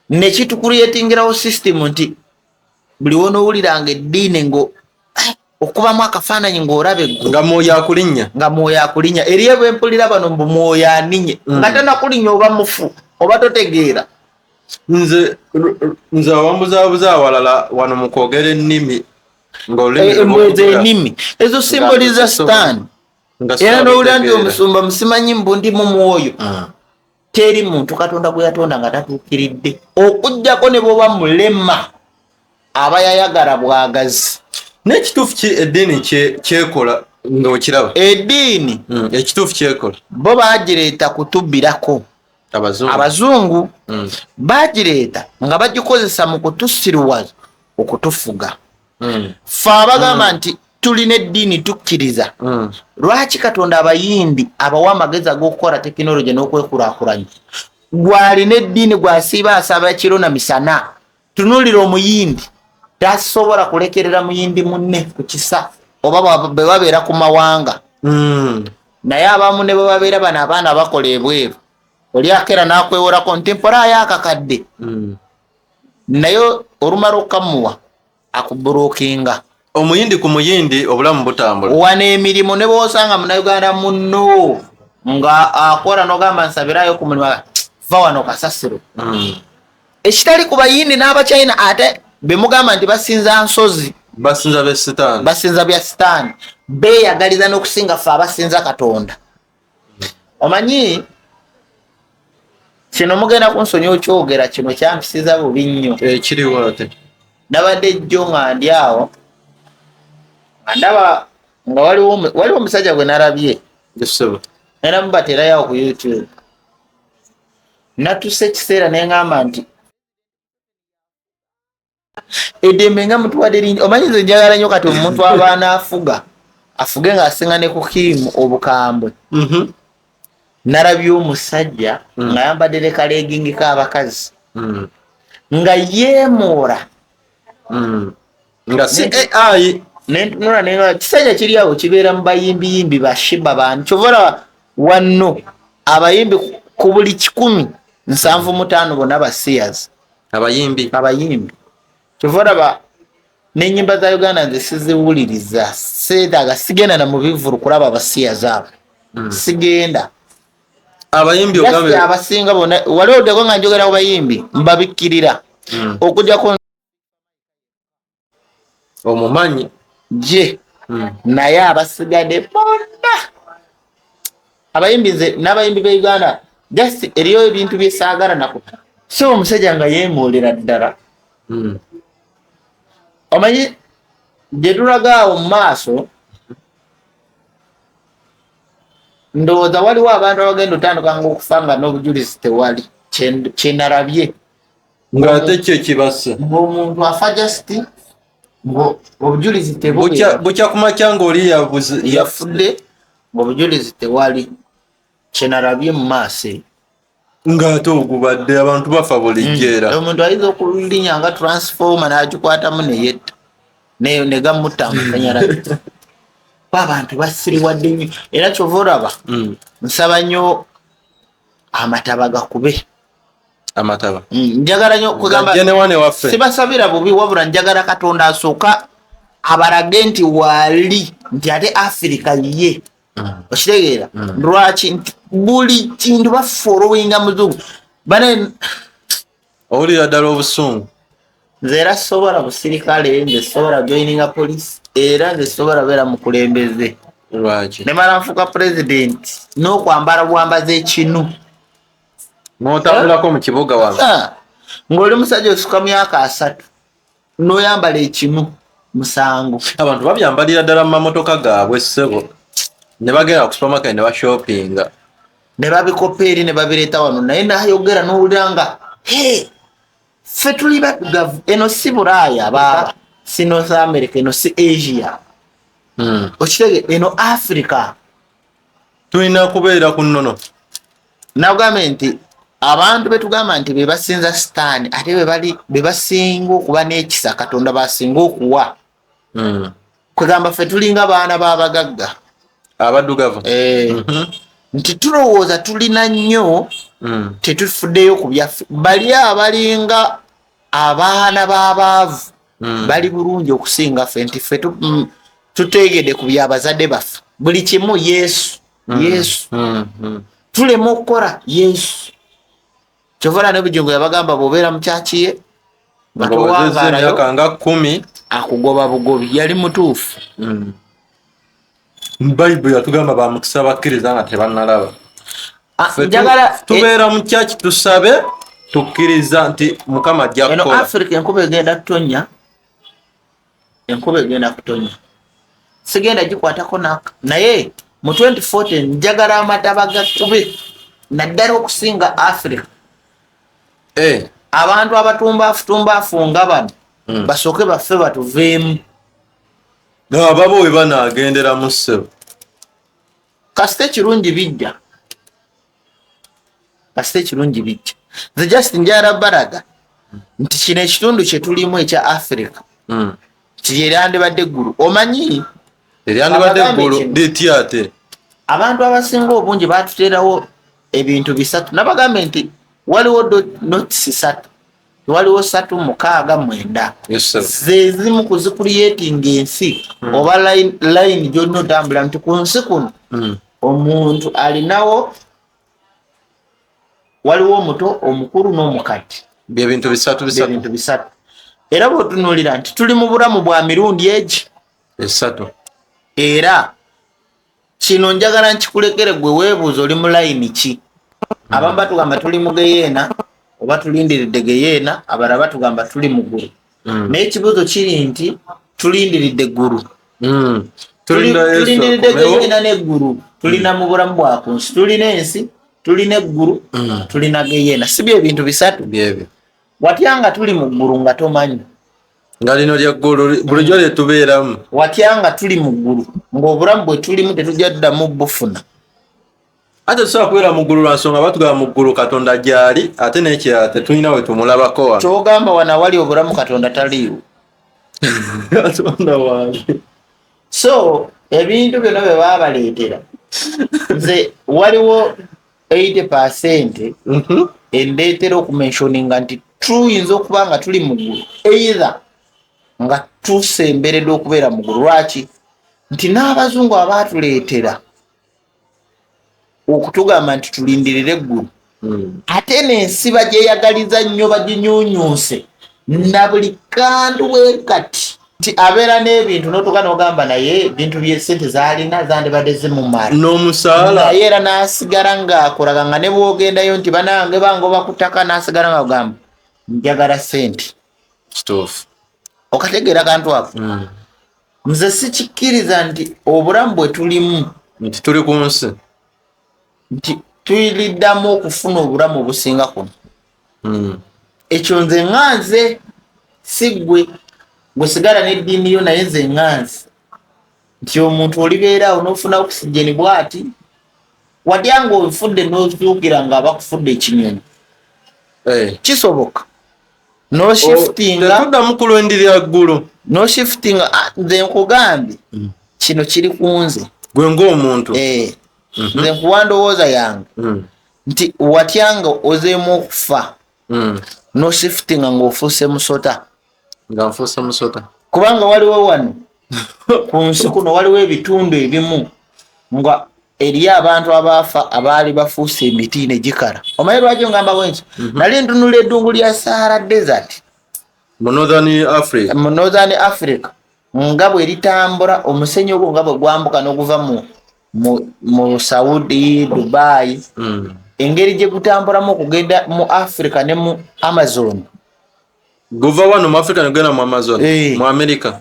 ne kitukuliyetingirawo system nti buli wonoowuliranga eddiini ngo okubamu akafaananyi ng'olabe nga mwoyo akulinnya eriyo bwempulira bano mbu mwoyo aninye nga tanakulinnya oba mufu oba totegeera nze awambuzaabuza awalala wano mu kwogera ennimi embweza ennimi ezo simboliza sitaani era n'owulira nti omusumba musimanyi mbu ndi mu mwoyo teri muntu Katonda gwe yatonda nga tatuukiridde okuggyako ne bw'oba mulema aba yayagala bwagazi n'ekituufu ki eddiini kyekola ng'okiraba eddiini ekituufu kyekola bo baagireeta kutubbirako abazungu baagireeta nga bagikozesa mu kutusirwaza okutufuga ffe abagamba nti tulina eddiini tukkiriza lwaki Katonda abayindi abawa amagezi ag'okukola tekinologi n'okwekulaakulanya gwalina eddiini gwasiiba asaba kiro na misana tunuulira omuyindi tasobola kulekerera muyindi munne ku kisa oba bwe babeera ku mawanga naye abamu ne bwe babeera bano abaana bakola ebweru oli akeera n'akweworako nti mpolayo akakadde naye olumala okukamuwa akuburukinga omuyindi ku muyindi obulamu butambula wana emirimu ne bw'osanga munnayuganda munno nga akola n'ogamba nsabirayo ku mulimu va wano kasasiro ekitali ku bayindi n'abacyina ate bemugamba nti basinza nsozi basinza bya sitaani beeyagaliza n'okusinga ffe abasinza Katonda omanyi kino mugenda kunsonyi okyogera kino kyampisiza bubi nnyo kiriwo ate nabadde jjo nga ndi awo nga ndaba nga waliwo omusajja gwe narabye nera mubaterayo ku YouTube natusse ekiseera neŋŋamba nti eddembe nga mutuwadde lingi omanyi nze njagala nnyo kati omuntu abaana afuge ng'asinga ne ku kiimu obukambwe narabye omusajja nga yambadde lekaleegingi k'abakazi nga yeemoora nga si AI nentunula nenga kisajja kiri awo kibeera mu bayimbiyimbi bashiba bani kyovora wanno abayimbi ku buli 175 bonna ba seers abayimbi kivora n'ennyimba za Uganda nze siziwuliriza seetaaga sigenda na mu bivulu kulaba abasiya zaabo sigenda abayimbi ogambe abasinga bonna wali oddeko nga njogera ku bayimbi mbabikkirira okujjako omumanyi je naye abasigadde bonna abayimbi nze n'abayimbi be Uganda just eriyo ebintu byesaagala nakuta so omusajja nga yeemoolera ddala omanyi gye tulaga awo mu maaso ndowooza waliwo abantu abagenda otandika ngaokufa nga n'obujulizi tewali kyenalabye ng'ate kyo kibase ng'omuntu afa just obujulizi bukya kumakya ng'oli yafudde ng'obujulizi tewali kyenalabye mu maaso ng'ate ogubadde abantu bafa bulijjeera omuntu ayinza okulinya nga transforma n'agikwatamu neyetta negamutta amasanyalaze abantu basiriwadde nnyo era kyova olaba nsaba nnyo amataba gakube amataba njagala nnyo kugamba sibasabira bubi wabula njagala Katonda asooka abalage nti waali nti ate Afirika ye okitegeera lwaki nti buli kintu bafolowinga muzungu bane owulira ddala obusungu nze era sobola busirikale nze sobola joininga polisi era nze sobola beera mukulembeze lwaki nemala nfuuka pulezidenti n'okwambala bwambaza ekinu n'otambulako mu kibuga wange ng'oli musajja osuka myaka 3 n'oyambala ekimu 7 abantu babyambalira ddala mu mamotoka gaabwe ssebo ne bagenda ku supermarket ne bashoppinga ne babikopa eri ne babireeta wano naye nayogera n'owulira nga ffe tuli baddugavu eno si Bulaaya baba si North America eno si Asia okitege eno Africa tulina kubeera ku nnono nagambe nti abantu betugamba nti bebasinza sitaani ate bebasinga okuba n'ekisa Katonda basinga okuwa kwegamba ffe tulinga baana b'abagagga abaddugavu nti tulowooza tulina nnyo tetufuddeyo ku byaffe bali abalinga abaana b'abaavu bali bulungi okusinga ffe nti ffe tutegedde ku byabazadde baffe buli kimu Yesu tulema okukola Yesu kyovana n'ebijungu yabagamba bw'obeera mu kyaki ye batuwangaalayo nga 10 akugoba bugobi yali mutuufu Bayibuli yatugamba bamukisa bakkiriza nga tebannalaba tubeera mu kyaki tusabe tukkiriza nti Mukama ajja kukola eno Africa enkuba egenda kutonya sigenda gikwatako naye mu 2014 njagala amataba gakube naddala okusinga Africa abantu abatumbaafu nga bano basooke baffe batuveemu ababo we banaagendera mu ssebo kasite ekirungi bijja nze just njala balaga nti kino ekitundu kye tulimu ekya Africa kiryandibadde eggulu omanyi eryandibadde eggulu litya ate abantu abasinga obungi batuteerawo ebintu 3 nabagambe nti waliwo notisi 3 waliwo 369 zezimu kuzikuriyetinga ensi oba line gyonna otambula nti ku nsi kuno omuntu alinawo waliwo omuto omukulu n'omukadde byebintu bisatu era bw'otunuulira nti tuli mu bulamu bwa mirundi egi 3 era kino njagala nkikulekere gwe weebuuza oli mu layini ki abamu batugamba tuli mu geyeena oba tulindiridde geyeena abalala batugamba tuli mu ggulu naye ekibuuzo kiri nti tulindiridde eggulu tulindiridde geyeena n'eggulu tulina mu bulamu bwa ku nsi tulina ensi tulina eggulu tulina geyeena si byo ebintu 3 byebyo watya nga tuli mu ggulu nga tomanyi nga lino lyeggulu bulijjo lye tubeeramu watya nga tuli mu ggulu ng'obulamu bwe tulimu tetujja ddamu bufuna ate tusobola kubeera mu ggulu lwa nsonga batugamba mu ggulu Katonda gy'ali ate n'ekirala tetulina we tumulabako wano kyogamba wana wali obulamu Katonda taliiwo Katonda wange so ebintu byonna bye baba baleetera nze waliwo 80% endeetera okumensioninga nti tuyinza okuba nga tuli mu ggulu either nga tusemberedde okubeera mu ggulu. Lwaki? Nti n'abazungu abaatuleetera okutugamba nti tulindirire eggulu ate n'ensi bagyeyagaliza nnyo baginyuunyuuse na buli kantu wekati nti abeera n'ebintu n'otuuka n'ogamba naye ebintu by'esente zaalina zandibadde zimumala n'omusaala naye era n'asigala ng'akolaga nga ne bw'ogendayo nti banange bangoba ku ttaka n'asigala ng'agamba njagala sente. kituufu Okategeera kantu ako. Nze sikikkiriza nti obulamu bwe tulimu nti tuli ku nsi nti tuyiliddamu okufuna obulamu obusinga kuno. Ekyo nze ŋŋanze si ggwe sigala n'eddiini yo naye nze ŋŋanze nti omuntu olibeeraawo n'ofuna okusijeni bw'ati wadyanga obifudde n'ozuukira nga bakufudde ekinyonyi kisoboka noshifutinga tetuddamu kulwendirira ggulu noshifutinga nze nkugambye kino kiri kunze gwe ng'omuntu nze nkuwa ndowooza yange nti watyanga ozeemu okufa noshifutinga ng'ofuuse musota nga nfuuse musota kubanga waliwo wano ku nsi kuno waliwo ebitundu ebimu nga eriyo abantu abaafa abaali bafuuse emiti ne gikala. Omanyi lwaki ngamba bwenki? Nali ntunula eddungu lya Sahara Desert mu Northern Africa nga bwe litambula omusenyi ogwo nga bwe gwambuka n'oguva mu Saudi, Dubai, engeri gye gutambulamu okugenda mu Africa ne mu Amazon. Guva wano mu Africa negenda mu Amazon mu America.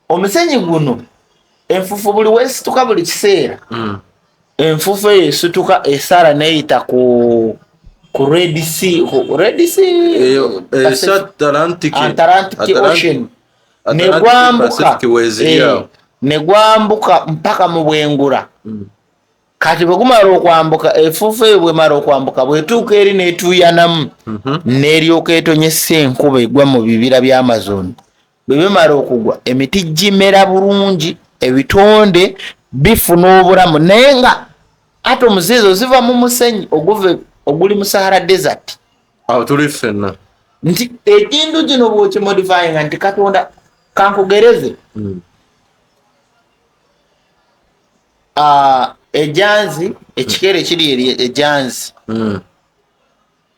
Omusenyi guno enfufu buli wesituka buli kiseera enfufu esituka esara neyita ku Red Sea Atlantic Ocean negwambuka mpaka mu bwengula. Kati bwe gumala okwambuka enfufu eyo bwemala okwambuka bwetuuka eri netuuyanamu n'eryoka etonyesa enkuba egwa mu bibira bya Amazon. Bwe bimala okugwa emiti gimera bulungi ebitonde bifuna obulamu naye nga atomu zizo ziva mu musenyi oguli mu Sahara Desert. Awo tuli ffenna nti ekintu kino bw'okimodifyinga nti Katonda kankugereze ejanzi ekikere kiri eri ejanzi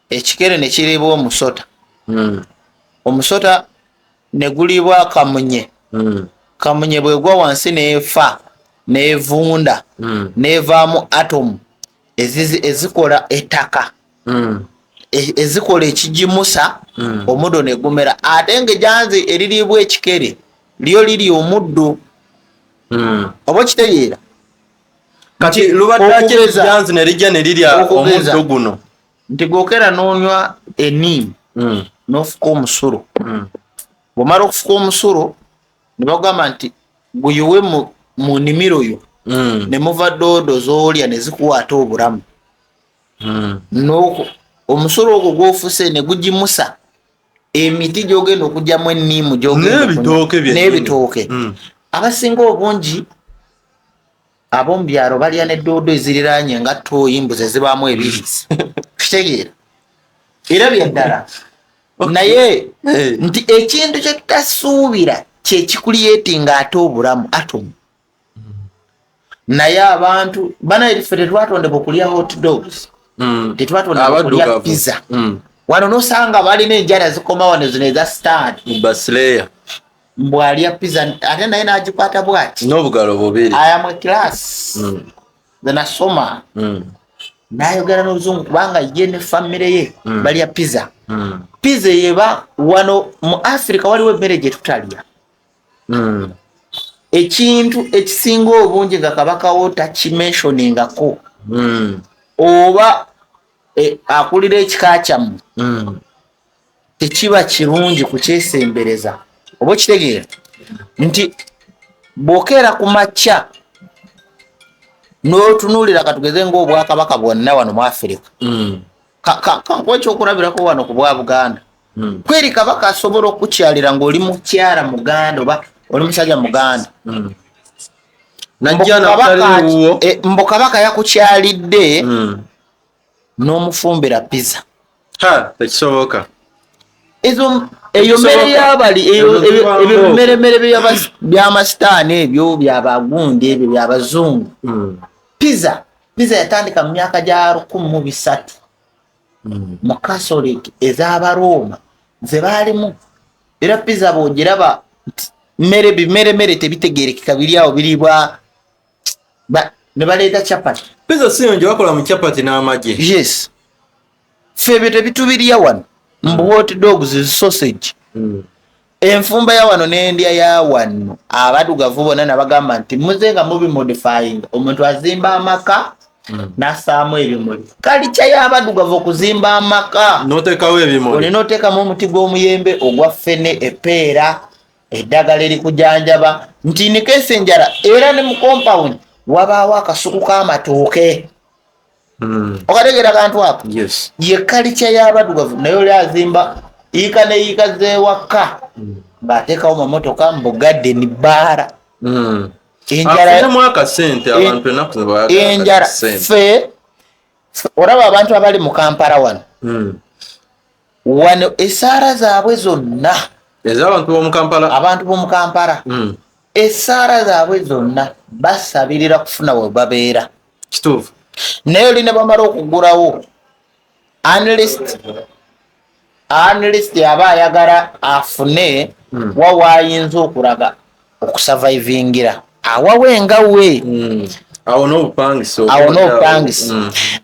ekikere ne kiriibwa omusota omusota ne gulibwa kamunye kamunye bwegwa wansi neefa neevunda neevaamu atomu ezikola ettaka ezikola ekigimusa omuddo ne gumera ate ng'ejanzi eririibwa ekikere lyo liri omuddo oba kitegeera kati lubadde ejanzi ne lijja ne lirya omuddo guno nti gwokera n'onywa enniimu n'ofuka omusulo bw'omala okufuka omusulo ne bagamba nti guyuwe mu nnimiro yo ne muva doodo z'olya ne zikuwaata obulamu omusulo ogwo gw'ofuse ne gugimusa emiti gy'ogenda okugyamu enniimu n'ebitooke abasinga obungi ab'omu byalo balya n'eddoodo eziriraanye nga ttooyi mbuzi ezibaamu ebiriisi kitegeera era byaddala naye nti ekintu kye tutasuubira kye kikulyetinga ate obulamu atomu naye abantu banaye ffe tetwatondebwa okulya hot dogs tetwatondebwa okulya pizza wano nosanga balina enjala zikoma wano zino eza stad Basileya mbwalya pizza ate naye n'agikwata bwati n'obugalo bubiri aya mu class zenasoma n'ayogera n'oluzungu kubanga ye ne famire ye balya pizza pizza yeba wano mu Africa waliwo emmere gye tutalya ekintu ekisinga obungi nga kabaka wo takimenshoningako oba akulira ekika kyammwe tekiba kirungi kukyesembereza oba okitegeera nti bw'okeera ku makya n'otunuulira katugeze ng'obwakabaka bwonna wano mu Africa kankuwa ekyokulabirako wano ku bwa Buganda kweri kabaka asobola okukyalira ng'oli mukyala Muganda oba oli musajja Muganda mbo kabaka yakukyalidde n'omufumbira pizza tekisoboka eyo mmere y'abali ebyo bimeremere by'amasitaani ebyo byabagundi ebyo byabazungu. Pizza yatandika mu myaka gya 1300 mu Catholic ez'Abaroma ze baalimu. Era pizza bw'ogiraba bimeremere tebitegeerekeka biri awo biribwa ne baleeta chapati. Pizza si yonje bakola mu chapati n'amagi. Yes. Febe tebitubirya wano. Hot dogs, sausage. Enfumba ya wano n'endya ya wano abadugavu bonna nabagamba nti muzenga mubi modifying omuntu azimba amaka n'assaamu ebimuli. Kalicha y'abadugavu okuzimba amaka n'oteekawo ebimuli. Olina oteekamu omuti gw'omuyembe ogwa ffene, epeera, eddagala erikujanjaba nti nikeesa enjala era ne mu compound wabaawo akasuku k'amatooke. Okategeera kantu ako? Yes. Ye kalicha y'abadugavu naye oli azimba yiika ne yiika z'ewaka ng'ateekawo mamotoka mbugadde ni baara. Enjala ffe olaba abantu abali mu Kampala wano wano essaara zaabwe zonna ez'abantu b'omu Kampala essaara zaabwe zonna basabirira kufuna we babeera. Kituufu. Naye oli ne bamala okugulawo analyst aba ayagala afune waayinza okulaga okusurvivingira awawenga we awo n'obupangisi.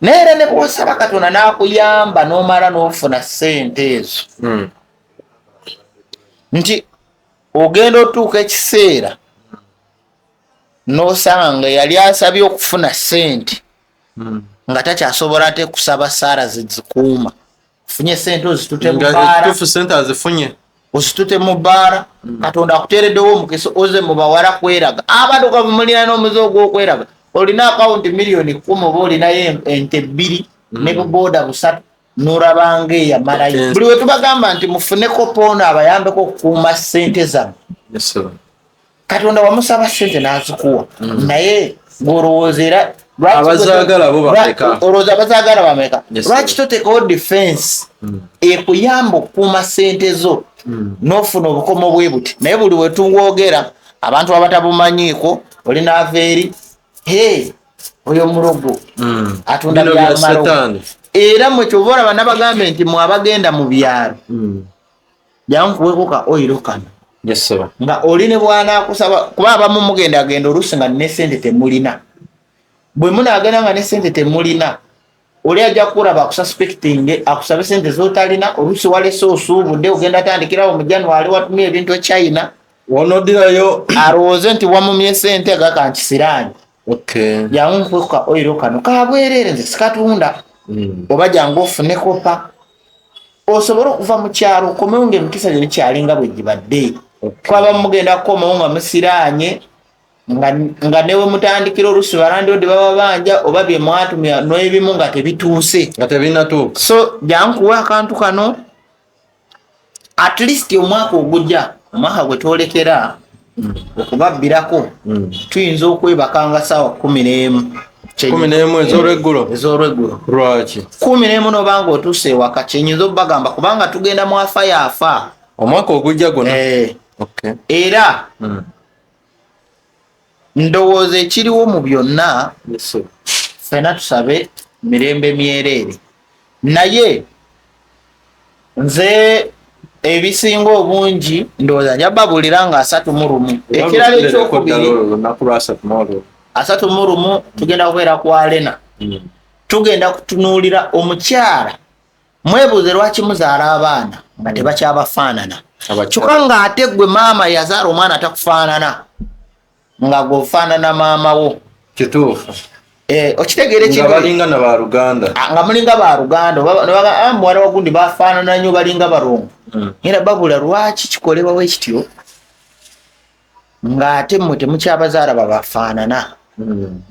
Naye era ne bw'osaba Katonda n'akuyamba n'omala n'ofuna ssente ezo nti ogenda otuuka ekiseera n'osanga yali asabye okufuna ssente nga takyasobola ate kusaba saara zizikuuma. Funye ssente ozitute mu bbaara. Ssente azifunye. Ozitute mu bbaara. Katonda akuteereddewo omukisa oze mu bawala kweraga. Abadugavu mulina n'omuze ogw'okweraga. Olina akawunti miliyoni 10 oba olinayo ente 2 ne bubooda 3 n'olabanga eyamalayo. Buli we tubagamba nti mufuneko poono abayambeko okukuuma ssente zammwe. Katonda wamusaba ssente n'azikuwa. Naye ng'olowooza era abazaagala bo bameka. Olowooza abazaagala bameka. Lwaki toteekawo defense ekuyamba okukuuma ssente zo n'ofuna obukomo bwe buti. Naye buli we tuwogera abantu abatabumanyiiko olina aveeri oyo mulogo atunda byamalo. Era mwe kyova olaba nabagambe nti mwe abagenda mu byalo jankuweeko ka oyiro kano nga oli ne bwanaakusaba kuba abamu mugenda agenda oluusi nga ne ssente temulina. Bwe munaagenda nga ne ssente temulina oli ajja kulaba akususpecting akusabe ssente z'otalina oluusi walese osuubudde ogenda atandikirawo mu January watumye ebintu China wonoddirayo alowooze nti wamumye ssente gakankisiraani. Jankuweeko oyiro kano kabwereere nze sikatunda oba jangu ofune kopa osobole okuva mu kyalo okomewo ng'emikisa gye bikyalinga bwe gibadde. Kwaba mugenda kukomawo nga musiraanye nga newe mutandikira oluusi balandirodde baba banja oba bye mwatumya n'ebimu nga tebituuse nga tebinatuuka. So jankuwa akantu kano at least omwaka ogujja omwaka gwe twolekera okubabbirako tuyinza okwebakanga ssaawa 11 ez'olweggulo. Lwaki? 11 n'obanga otuuse ewaka kyenyinza obbagamba kubanga tugenda mu afayaafa omwaka ogujja guno. Era ndowooza ekiriwo mu byonna ffena tusabe mirembe myereere. Naye nze ebisinga obungi ndowooza njababulira nga 31. Ekirala ekyokubiri 31 tugenda kubeera ku Arena. Tugenda kutunuulira omukyala mwebuuze lwaki muzaala abaana nga tebakyabafaanana. Kyokka ng'ate gwe maama yazaala omwana atakufaanana nga gwofaanana maama wo. Kituufu. Okitegeere nga balinga na baluganda. Nga mulinga baluganda muwala wagundi bafaanana nnyo balinga balongo. Era babula lwaki kikolebwa bwe kityo ng'ate mmwe temukyabazaala babafaanana.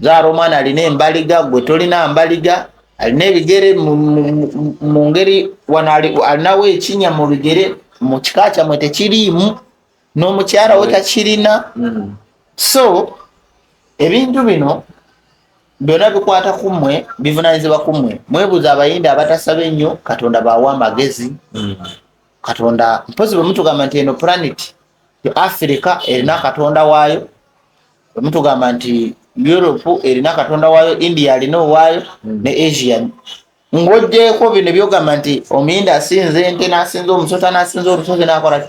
Zaala omwana alina embaliga gwe tolina mbaliga, alina ebigere mu ngeri wano alinawo ekinya mu bigere mu kika kyammwe tekiriimu n'omukyala we takirina. So ebintu bino byonna bikwata kummwe bivunanyizibwa kummwe mwebuuza abayindi abatasaba ennyo katonda baawa amagezi katonda mpozi bwe mutugamba nti eno planet Africa erina katonda waayo bwe mutugamba nti Europe erina katonda waayo India alina owaayo ne Asia ng'oggyeko bino byogamba nti omuyindi asinze ente n'asinza omusota n'asinza olusozi n'akola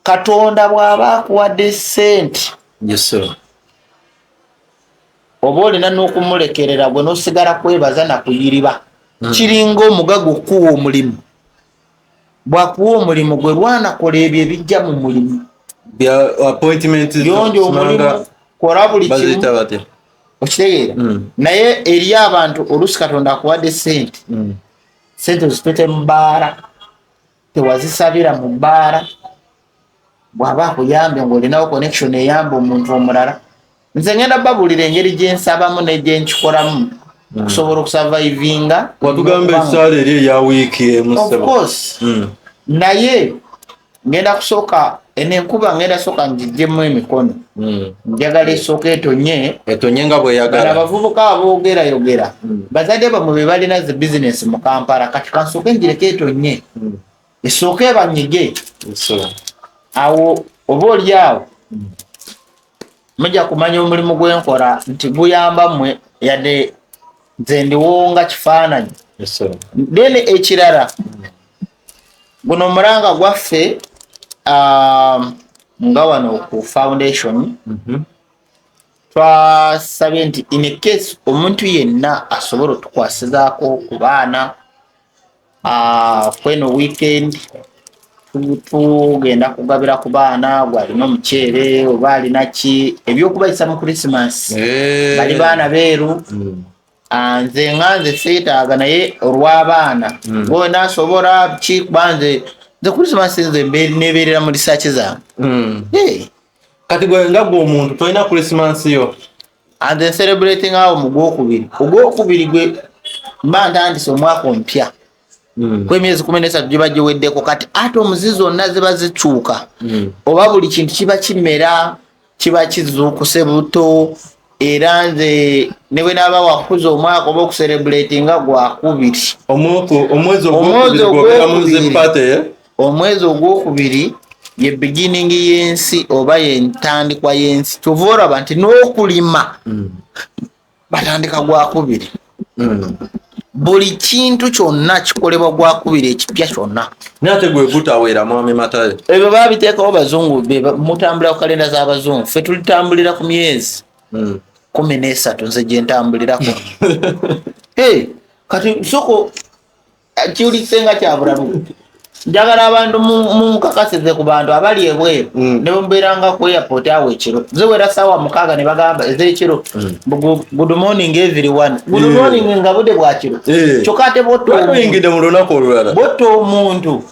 katonda bw'aba akuwadde sente oba olina n'okumulekerera gwe n'osigala kwebaza nakuyiriba kiringa omugaga okuwa omulimu bw'akuwa omulimu gwe lwanakola ebyo ebijja mu mulimu yonja omulimu kola buli kimu okitegeera naye eri abantu oluusi katonda akuwadde sente sente ozipete mu bbaala tewazisabira mu bbaala bw'aba akuyambye ng'olinawo connection eyamba omuntu omulala nze ngenda babuulira engeri gyensabamu n'egyenkikolamu okusobola okusavaivinga watugamba esaala eri eya wiiki emusaba of course naye ngenda kusooka enenkuba ngenda sooka ngiggyemu emikono njagala esooka etonye nga bweyagala abavubuka aboogerayogera bazadde bamwe be balina zi bizinesi mu Kampala kati kansooke ngireko etonye esooka ebanyige awo oba oli awo mujja kumanya omulimu gwenkola nti guyamba mmwe yadde nze ndiwo nga kifaananyi then ekirala guno omulanga gwaffe nga wano ku foundation twasabye nti in a case omuntu yenna asobola otukwasizaako ku baana kweno weekend tugenda kugabira ku baana gwalina omuceere oba alina ki ebyokubayisa mu Christmas bali baana beeru nze nganze seetaaga naye olw'abaana gwe naasobola ki kubanze nze Christmas nze nebeerera mu research zange kati gwe nga gwe omuntu tolina Christmas yo nze celebrating awo mu ogwokubiri gwe mba ntandise omwaka omupya kw'emyezi 13 giba giweddeko kati ate omuzizi zonna ziba zikyuka oba buli kintu kiba kimera kiba kizuukuse buto era nze ne bwe naaba wakuza omwaka oba okucelebratinga gwakubiri omwezi ogwokubiri ye beginning y'ensi oba yentandikwa y'ensi kyova olaba nti n'okulima batandika gwakubiri buli kintu kyonna kikolebwa gwakubiri ekipya kyonna nate gwe gutaweera mwami Matayo ebyo babiteekawo bazungu mutambulira ku kalenda z'abazungu ffe tulitambulira ku myezi 13 nze gye ntambulirako kati soko kiwulisenga kyabulamu njagala abantu munkakasize ku bantu abali ebweru ne mbeeranga ku airport awo ekiro ziwera ssaawa 6 ne bagamba ez'ekiro good morning everyone good morning nga budde bwa kiro kyokka ate botoyingidde mu lunaku olulala botta omuntu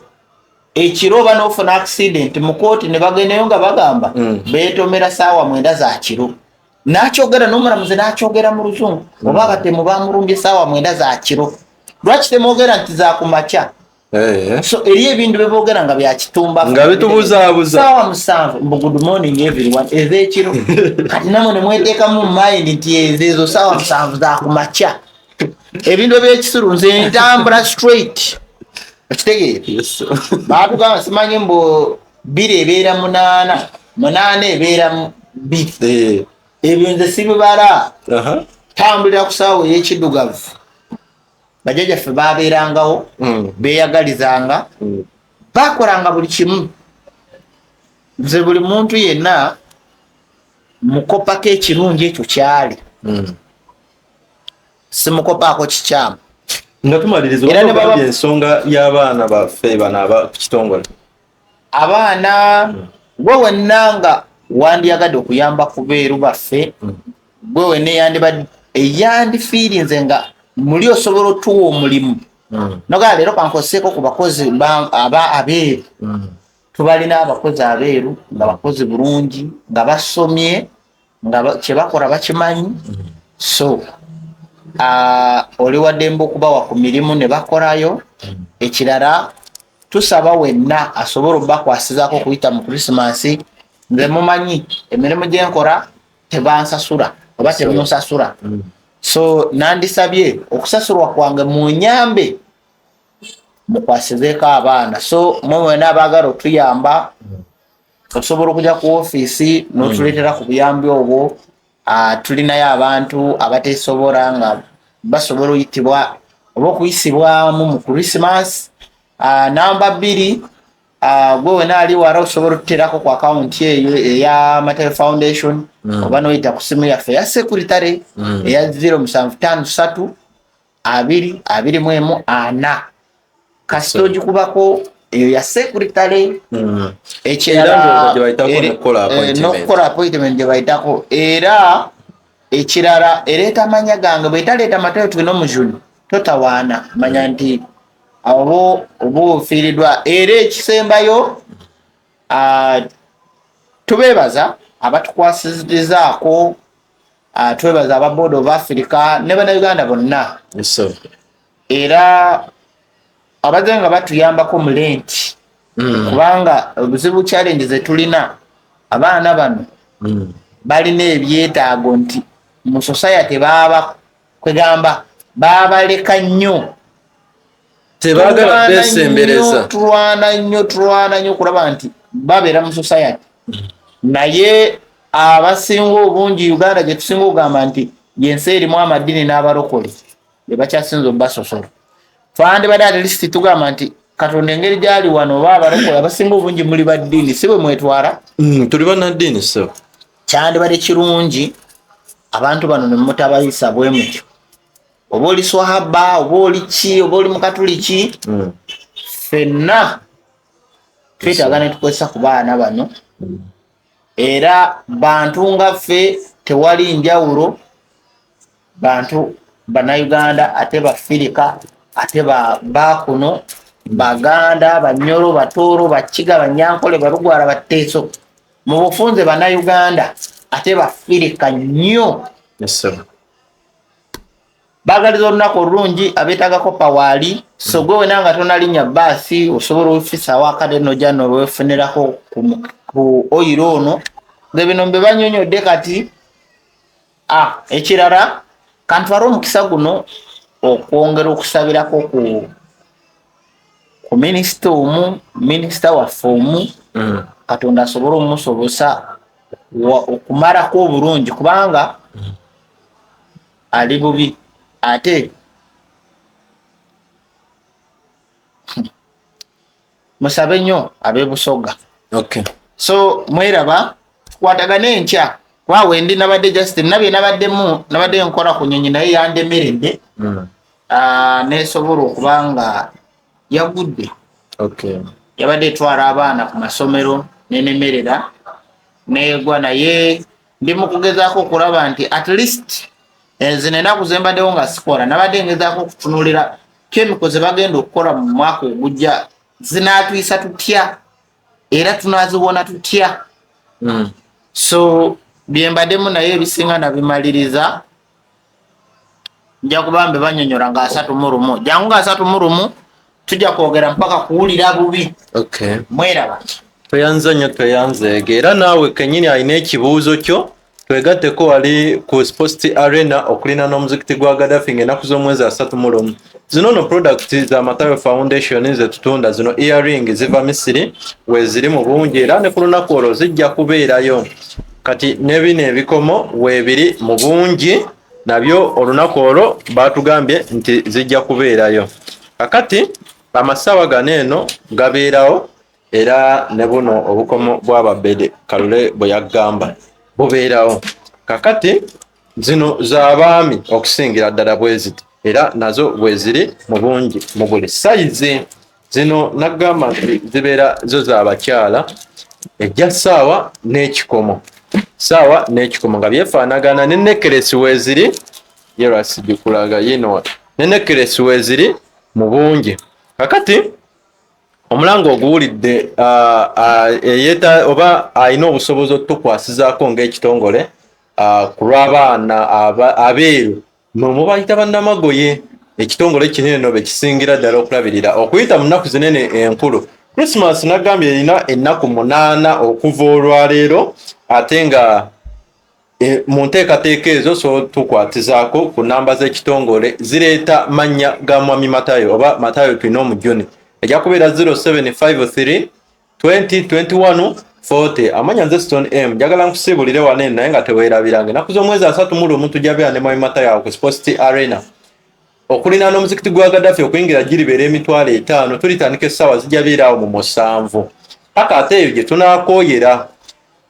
ekiro oba n'ofuna accident mu kooti ne bagendayo nga bagamba beetomera ssaawa 9 za kiro n'akyogera n'omulamuzi n'akyogera mu luzungu oba abatemu bamulumbye ssaawa 9 za kiro lwaki temwogera nti za kumakya so eri ebintu beboogera nga byakitumba nga bitubuzaabuza ssaawa 7 mbu good morning everyone ez'ekiro kati namwe ne mweteekamu mu mind nti ezo ssaawa 7 za kumakya ebintu ebyekisiru nze ntambula straight okitegeera baatugamba simanyi mbu 2 ebeera 8 ebeera 2 ebyo nze sibibala tambulira ku ssaawa ey'ekiddugavu bajjajjaffe baabeerangawo beeyagalizanga baakolanga buli kimu nze buli muntu yenna mukopako ekirungi ekyo kyali simukopaako kikyamu nga tumaliriza ensonga y'abaana baffe bano abakitongole abaana gwe wenna nga wandyagadde okuyamba ku beeru baffe gwe wenna eyandifiirinze nga muli osobola otuwa omulimu nogala leero kankoseeko ku bakozi abeeru tubalina abakozi abeeru nga bakozi bulungi nga basomye nga kyebakola bakimanyi so oli waddembe okubawa ku mirimu ne bakolayo ekirala tusaba wenna asobola obakwasizaako okuyita mu Krismasi nze mumanyi emirimu gyenkola tebansasula oba temunsasula so nandisabye okusasulwa kwange munyambe mukwasizeeko abaana so mwena abaagala otuyamba osobola okujja ku ofiisi n'otuleetera ku buyambi obwo. Tulinayo abantu abateesobola nga basobola oyitibwa oba okuyisibwamu mu Christmas. Namba 2 gwe wena ali wala osobola okuterako ku akawunti eyo eya Matayo Foundation oba noyita ku simu yaffe eya Sekuritale eya 0753 224 kasita ogikubako eyo ya Sekuritale ekirala n'okukola appointment gye bayitako era ekirala ereeta amanya gange bwetaleeta Matayo tulina omujuni totawaana manya nti oba ofiiriddwa era ekisembayo tubeebaza abatukwasirizaako twebaza aba Board of Africa ne bannayuganda bonna era abazze nga batuyambako mu lenti kubanga obuzibu challenge ze tulina abaana bano balina ebyetaago nti mu society baba kwegamba babaleka nnyo tebagala besembereza tulwana nnyo kulaba nti babeera mu society naye abasinga obungi Uganda gye tusinga okugamba nti yensi erimu amadini n'abalokole be bakyasinza obasosola twandibadde at least tugamba nti Katonda engeri gyali wano oba abalokole abasinga obungi muli baddiini si bwe mwetwala tuli bannaddiini so kyandibadde kirungi abantu bano ne mutabayisa bwe mutyo oba oli swahaba oba oli ki oba oli mukatuliki ffenna twetaaga ne tukozesa ku baana bano era bantu nga ffe tewali njawulo bantu bannayuganda ate bafirika ate bakuno baganda banyoro batooro bakiga banyankole balugwala bateeso mu bufunze bannayuganda ate bafirika nnyo bagaliza olunaku olulungi abeetagako pawaali so gwe wena nga tonalinnya baasi osobola ofisa wakade nojja nolwefunirako ku oyiro ono nze bino mbe banyonyodde kati ekirala kantwala omukisa guno okwongera okusabirako ku minisita waffe omu Katonda asobole omumusobosa okumalako obulungi kubanga ali bubi ate musabe nnyo ab'ebusoga so mweraba tukwatagane enkya waawe ndi nabadde Justin nabye nabadde nkola ku nyonyi naye yandemeredde nesobola okubanga yagudde yabadde etwala abaana ku masomero nenemerera negwa naye ndi mu kugezaako okulaba nti at least zino ennaku zembaddewo nga sikola nabadde ngezaako okutunuulira chemical ze bagenda okukola mu mwaka ogujja zinaatuyisa tutya era tunaziwona tutya so byembaddemu naye ebisinga nabimaliriza nja kubambe banyonyola nga 31 jangu nga 31 tujja kwogera mpaka kuwulira bubi mweraba toyanza nnyo toyanzeege era naawe kenyini alina ekibuuzo kyo twegatteko wali ku Sports Arena okulina n'omuzikiti gwa Gaddafi ng'ennaku z'omwezi 31 zino no product za Matayo Foundation ze tutunda zino earring ziva Misiri weziri mu bungi era ne ku lunaku olwo zijja kubeerayo kati ne bino ebikomo weebiri mu bungi nabyo olunaku olwo baatugambye nti zijja kubeerayo kakati amasaawa gano eno gabeerawo era ne buno obukomo bw'ababede Kalule bwe yagamba bubeerawo kakati zino z'abaami okusingira ddala bwe ziti era nazo bwe ziri mu bungi mu buli sayizi zino nagamba nti zibeera zo z'abakyala ejja ssaawa n'ekikomo nga byefaanagana ne nekeresi weeziri yerwasigikulaga yino ne nekeresi weeziri mu bungi kakati omulango oguwulidde oba alina obusobozi otukwasizaako ng'ekitongole ku lw'abaana abeeru mubayita bannamagoye ekitongole kinene no bekisingira ddala okulabirira okuyita mu nnaku zinene enkulu Christmas nagambye erina ennaku 8 okuva olwaleero ate nga mu nteekateeka ezo so tukwatizaako ku namba z'ekitongole zireeta mannya ga mwami Matayo oba Matayo tulina omujuni ejja kubeera 0753 2021 40 amanya nze Stone M njagala nkusiibulire wane naye nga teweerabiranga ennaku z'omwezi 31 tujabeera ne mwami Matayo ku Sports Arena okulinaana omuzikiti gwa Gaddafi okuyingira giribeera emitwalo 5 tulitandika essaawa zijja beeraawo mu 7 paka ate eyo gye tunaakooyera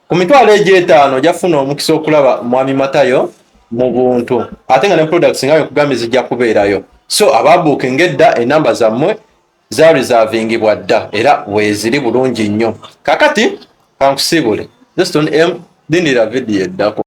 ku mitwalo egy'etaano jafuna omukisa okulaba mwami Matayo mu buntu ate nga ne products nga bwekugambye zijja kubeerayo so ababuukinga edda enamba zammwe za reservingibwa dda era weeziri bulungi nnyo kakati kankusiibule Stone M dindira vidiyo eddako